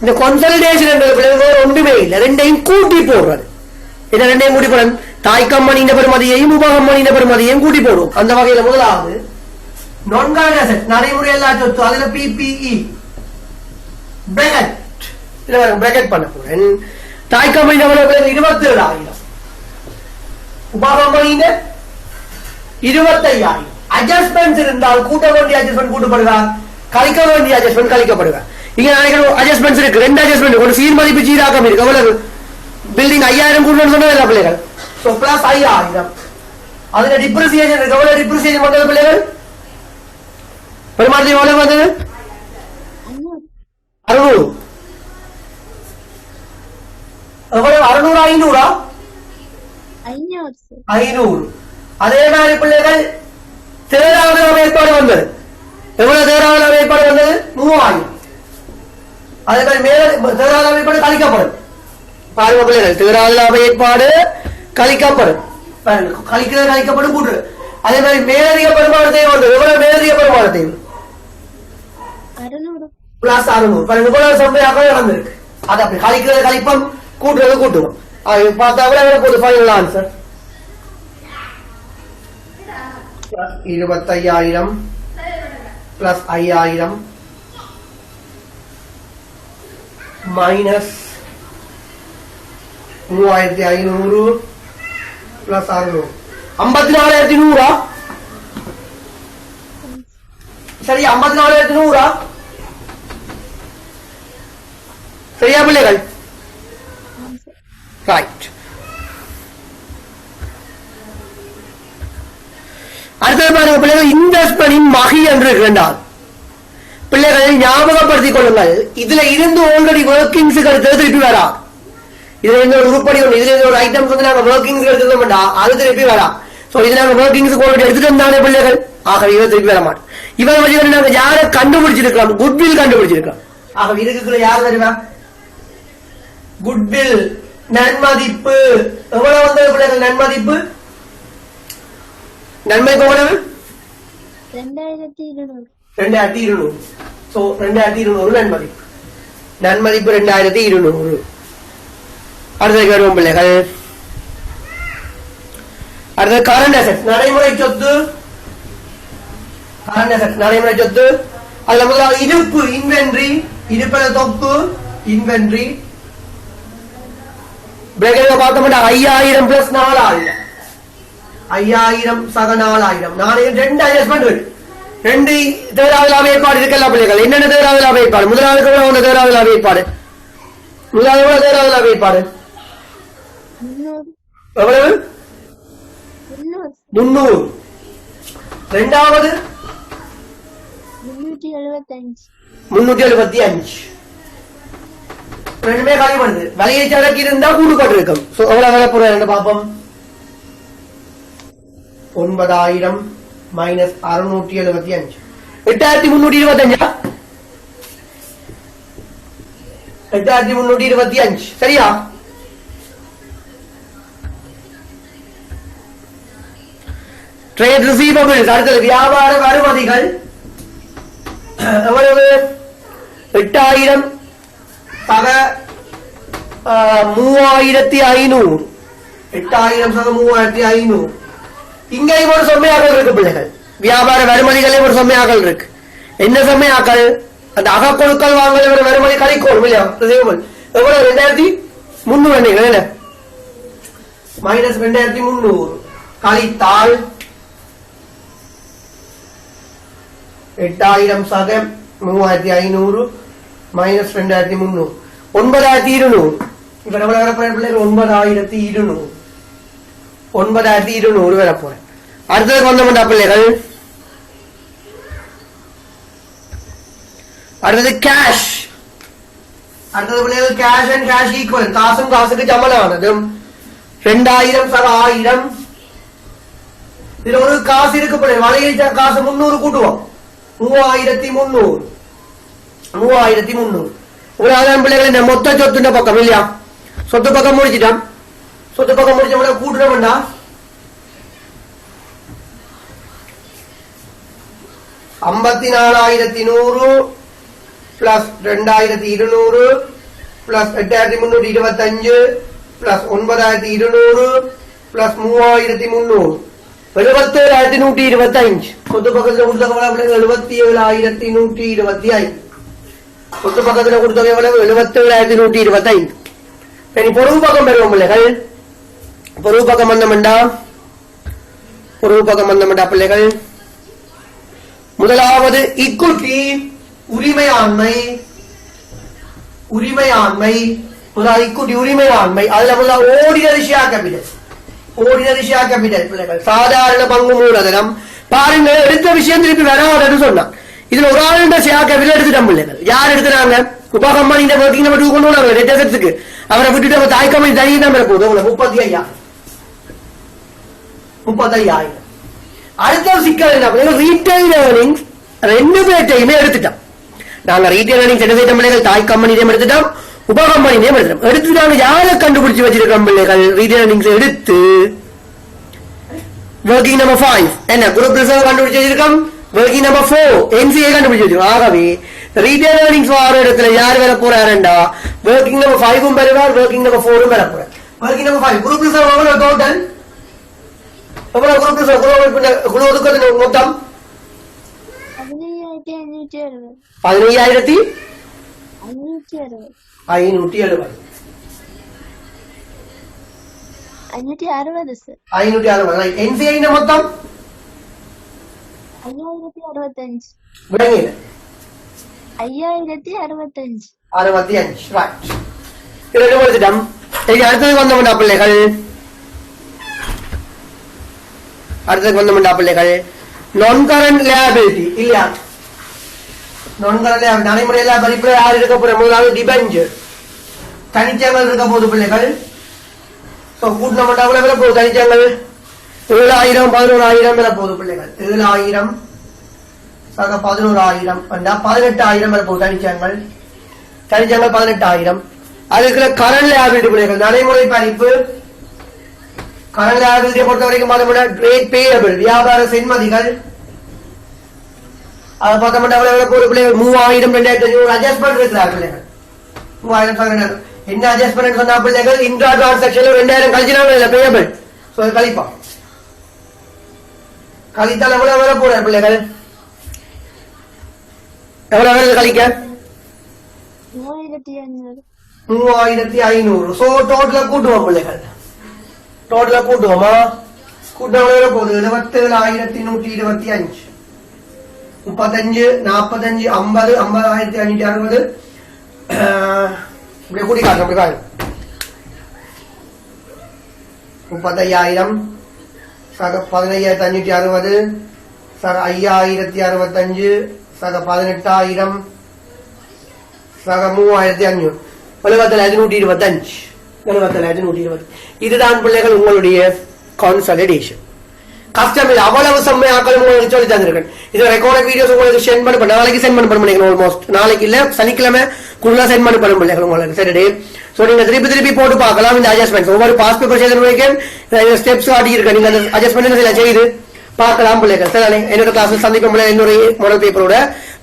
இந்த கன்சல்டேஷன் என்ற பிள்ளைகள் ஒன்றுமே இல்லை ரெண்டையும் கூட்டி போடுறது என்ன ரெண்டையும் கூட்டி போடுறது தாய்க்கம்மனின் பெருமதியையும் உபகம்மனின் பெருமதியையும் கூட்டி போடும் அந்த வகையில முதலாவது நான் கரண்ட் அசெட் நடைமுறை எல்லா சொத்து அதுல பிபிஇ பிராக்கெட் பண்ண போறேன் தாய்க்கம்மனின் 27,000 உபகம்மனின் 25,000 அட்ஜஸ்ட்மெண்ட்ஸ் இருந்தால் கூட்ட வேண்டிய அட்ஜஸ்ட்மெண்ட் கூட்டப்படுவார் கழிக்க வேண்டிய அட்ஜஸ்ட்மெண்ட் கழிக்கப்படுவார் இங்க நினைக்கிறோம் அட்ஜஸ்ட்மெண்ட்ஸ் இருக்கு ரெண்டு அட்ஜஸ்ட்மெண்ட் ஒரு சீர் மதிப்பு சீராக்கம் இருக்கு எவ்வளவு பில்டிங் 5,000 கூட்டணும் சொன்னது பிள்ளைகள் சோ பிளஸ் 5,000 அதுல டிப்ரிசியேஷன் இருக்கு எவ்வளவு டிப்ரிசியேஷன் பண்றது பிள்ளைகள் பெருமாள் எவ்வளவு வந்தது 600 எவ்வளவு 600 500 அதே மாதிரி பிள்ளைகள் தேராவது ஏற்பாடு வந்தது எவ்வளவு தேராவது ஏற்பாடு வந்தது 3,000 அதே மாதிரி மேல தேராவது ஏற்பாடு கழிக்கப்படும் பாருங்க பிள்ளைகள் தேராவது ஏற்பாடு கழிக்கப்படும் கழிக்கிறது கழிக்கப்படும் கூட்டு அதே மாதிரி மேலதிக பெருமானத்தை வந்தது எவ்வளவு மேலதிக பெருமானத்தை பிளஸ் 600 பாருங்க இவ்வளவு சம்பையாக நடந்திருக்கு அது அப்படி கழிக்கிறது கழிப்பம் கூட்டுறது கூட்டுவோம் பார்த்தா போது final answer 25,000 plus 5,000 minus 3,500 plus 600 54,100 சரி 54,100 சரியா பிள்ளைகள் ரைட் அடுத்தது பாருங்க பிள்ளைகள் இன்வெஸ்ட்மெண்ட் வகை என்று இரண்டால் பிள்ளைகளை ஞாபகப்படுத்திக் கொள்ளுங்கள் இதுல இருந்து ஆல்ரெடி ஒர்க்கிங்ஸ் எடுத்தது திருப்பி வரா இதுல இருந்து ஒரு உருப்படி ஒன்று இதுல இருந்து ஒரு ஐட்டம்ஸ் வந்து நாங்க ஒர்க்கிங்ஸ் எடுத்துக்க மாட்டோம் அது திருப்பி வரா சோ இது நாங்க ஒர்க்கிங்ஸ் ஆல்ரெடி எடுத்துட்டு இருந்தாலே பிள்ளைகள் ஆக இவ திருப்பி வர மாட்டோம் இவரை வச்சு நாங்க யாரை கண்டுபிடிச்சிருக்கலாம் குட்வில் கண்டுபிடிச்சிருக்கோம் ஆக இதுக்குள்ள யார் வருவா குட்வில் நன்மதிப்பு எவ்வளவு வந்தது பிள்ளைகள் நன்மதிப்பு நன்மைக்கு எவ்வளவு 2,200 சோ 2,200 நன்மதிப்பு நன்மதிப்பு 2,200 அடுத்தது வருவோம் பிள்ளைகள் அடுத்தது கரண்ட் அசெட் நடைமுறை சொத்து கரண்ட் அசெட் நடைமுறை சொத்து அதுல முதல்ல இருப்பு இன்வென்ட்ரி இருப்பத தொப்பு இன்வென்ட்ரி பிரேக்கெட்ல பார்த்தோம்னா 5,000 பிளஸ் 4,000 5,000 சக 4,000 4 ரெண்டு அட்ஜஸ்ட்மெண்ட் இருக்கு ரெண்டு தேராவது லாப ஏற்பாடு இருக்கல பிள்ளைகள் என்னென்ன தேராவது லாப ஏற்பாடு முதலாவது எவ்வளவு தேராவது லாப ஏற்பாடு முதலாவது தேராவது லாப ஏற்பாடு எவ்வளவு 300 இரண்டாவது 375 ரெண்டுமே காலி பண்ணுது வலையை சடக்கி இருந்தா கூடுபட்டு இருக்கும் எவ்வளவு வேலை போற பாப்போம் 9,000 மைனஸ் 675 8,325 8,325 சரியா ட்ரேட் ரிசீவபிள்ஸ் அடுத்தது வியாபார வருமதிகள் எவ்வளவு 8,000 சக 3,500 8,000 சக 3,500 இங்கேயும் ஒரு சொம்மையாக்கள் இருக்கு பிள்ளைகள் வியாபார வருமதிகளே ஒரு சொம்மையாக்கள் இருக்கு என்ன சொம்மையாக்கள் அந்த அகக்கொழுக்கள் வாங்கல் வருமதி கழிக்கோணும் இல்லையா எவ்வளவு 2,300 மைனஸ் 2,300 கழித்தால் 8,000 சக 3,500 மைனஸ் 2,300 9,200 இப்ப எவ்வளவு வரப்போறேன் பிள்ளைகள் 9,200 9,200 வரப்போறேன் அடுத்தது வந்தோம்டா பிள்ளைகள் அடுத்தது கேஷ் அடுத்தது பிள்ளைகள் கேஷ் அண்ட் கேஷ் ஈக்குவல் காசும் காசுக்கு சமனானது 2,000 சக 1,000 இதுல ஒரு காசு இருக்கு பிள்ளை வளையடிச்சா காசு 300 கூட்டுவோம் 3300 ஒரு ஆதாரம் பிள்ளைகள் இந்த மொத்த சொத்துன்ற பக்கம் இல்லையா சொத்து பக்கம் முடிச்சிட்டான் சொத்து பக்கம் முடிச்ச கூட்டுறோம்டா 54,100 பிளஸ் 2,200 பிளஸ் 8,325 பிளஸ் 9,200 பிளஸ் 3,300 77,125 சொத்து பக்கத்துல கொடுத்த 77,125 சொத்து பக்கத்துல கொடுத்த 77,125 இனி பொறுப்பு பக்கம் பெறுவோம் பிள்ளைகள் பொறுப்பு பக்கம் வந்தமெண்டா பிள்ளைகள் முதலாவது இக்குட்டி உரிமையாண்மை முதலாவது இக்குட்டி உரிமையாண்மை அதுல முதல்ல ஓர்டினரி ஷேர் கேபிட்டல் பிள்ளைகள் சாதாரண பங்கு மூலதனம் பாருங்க எடுத்த விஷயம் திருப்பி வராதுன்னு சொன்னான் இதுல ஒரு ஆளுண்ட ஷேர் கேபிட்டல் எடுத்துட்டோம் பிள்ளைகள் யார் எடுத்துறாங்க உபா கம்பெனி ஒர்க்கிங் நம்பர் 2 கொண்டு வந்தாங்க ரெட்டத்துக்கு அவரை விட்டுட்டு தாய் கம்பெனி தனி நம்பர் போதும் 35,000 அடுத்த சிக்கல் என்ன ரீட்டைல் ஏர்னிங்ஸ் 2 பேர்ட்டையுமே எடுத்துட்டோம் நாங்க ரீட்டைல் ஏர்னிங்ஸ் என்ன செய்த பிள்ளைகள் தாய் கம்பெனியும் எடுத்துட்டோம் உப கம்பெனியும் எடுத்துட்டாங்க யாரை கண்டுபிடிச்சு வச்சிருக்கோம் பிள்ளைகள் ரீட்டைல் ஏர்னிங்ஸ் எடுத்து ஒர்க்கிங் நம்பர் 5 என்ன குரூப் ரிசர்வ் கண்டுபிடிச்சு வச்சிருக்கோம் ஒர்க்கிங் நம்பர் 4 என்சிஏ கண்டுபிடிச்சு வச்சிருக்கோம் ஆகவே ரீட்டைல் ஏர்னிங்ஸ் வார இடத்துல யார் வர போறாருண்டா ஒர்க்கிங் நம்பர் 5 பெறுவார் ஒர்க்கிங் நம்பர் 4 வர போறார் ஒர்க்கிங் நம்பர் 5 குரூப் ரிசர்வ் எவ்வளவு டோட்டல் எவ்வளவு குரூப் ரிசர்வ் குழு ஒதுக்குறது மொத்தம் 15,560 என்சிஐ மொத்தம் 5,065 விளங்கில 5,065 65 ரைட் இரண்டு கொடுத்துட்டோம் அடுத்தது வந்தோம்டா பிள்ளைகள் நான் கரண்ட் லியாபிலிட்டி இல்லையா நான் கரண்ட் நடைமுறையில படிப்புல யார் இருக்க போற முதலாவது டிபெஞ்சர் தனிச்சங்கள் இருக்க போது பிள்ளைகள் கூட்டினோம்டா விலை போகுது தனிச்சங்கள் 7,000 11,000 விலை போகுது பிள்ளைகள் 7,000 சக 11,000 18,000 விலை போகுது தனிச்சங்கள் 18,000 அது இருக்கிற கரண்ட் லியாபிலிட்டி பிள்ளைகள் நடைமுறை படிப்பு கரண்ட் லியாபிலிட்டியை பொறுத்த வரைக்கும் பார்த்தோம்னா ட்ரேட் பேயபிள் வியாபார சென்மதிகள் அதை பார்த்தோம்னா போற பிள்ளைகள் 3,000 2,500 அட்ஜஸ்ட்மெண்ட் இருக்கிறார் பிள்ளைகள் 3,000 என்ன அட்ஜஸ்ட்மெண்ட் சொன்னா பிள்ளைகள் இன்ட்ரா டிரான்சாக்ஷன்ல 2,000 கழிச்சுனா பேயபிள் கழிப்பா கழித்தால் எவ்வளவு வர போற பிள்ளைகள் எவ்வளவு வருது கழிக்க 3,500 சோ டோட்டலா கூட்டுவோம் பிள்ளைகள் டோட்டலா கூட்டுவோமா கூட்டுற போகுது 77,125 35 45 50 50,560 இப்படி கூட்டி காட்டுறோம் அப்படி பாருங்க 35,000 சக 15,560 சக 5,065 சக 18,000 சக 3,500 77,125 இதுதான் பிள்ளைகள் உங்களுடைய கான்சாலிடேஷன் கஷ்டம் இல்லை அவ்வளவு செம்மையாக்கள் உங்களுக்கு சொல்லி தந்திருக்கேன் இது ரெக்கார்ட் வீடியோஸ் உங்களுக்கு சென்ட் பண்ண நாளைக்கு சென்ட் பண்ண பண்ணிக்கணும் ஆல்மோஸ்ட் நாளைக்கு இல்ல சனிக்கிழமை குள்ள சென்ட் பண்ண பிள்ளைகள் உங்களுக்கு சரிடே சோ நீங்க திருப்பி போட்டு பார்க்கலாம் இந்த அட்ஜஸ்ட்மெண்ட் ஒவ்வொரு பாஸ் பேப்பர் செய்த ஸ்டெப்ஸ் காட்டி இருக்கு நீங்க அட்ஜஸ்ட்மெண்ட் செய்து பார்க்கலாம் பிள்ளைகள் சரி என்னோட கிளாஸ் சந்திக்கும் இன்னொரு மாடல் பேப்பரோட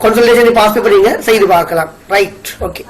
கன்சல்டேஷன் பாஸ் பேப்பர் நீங்க செய்து பார்க்கலாம் ரைட் ஓகே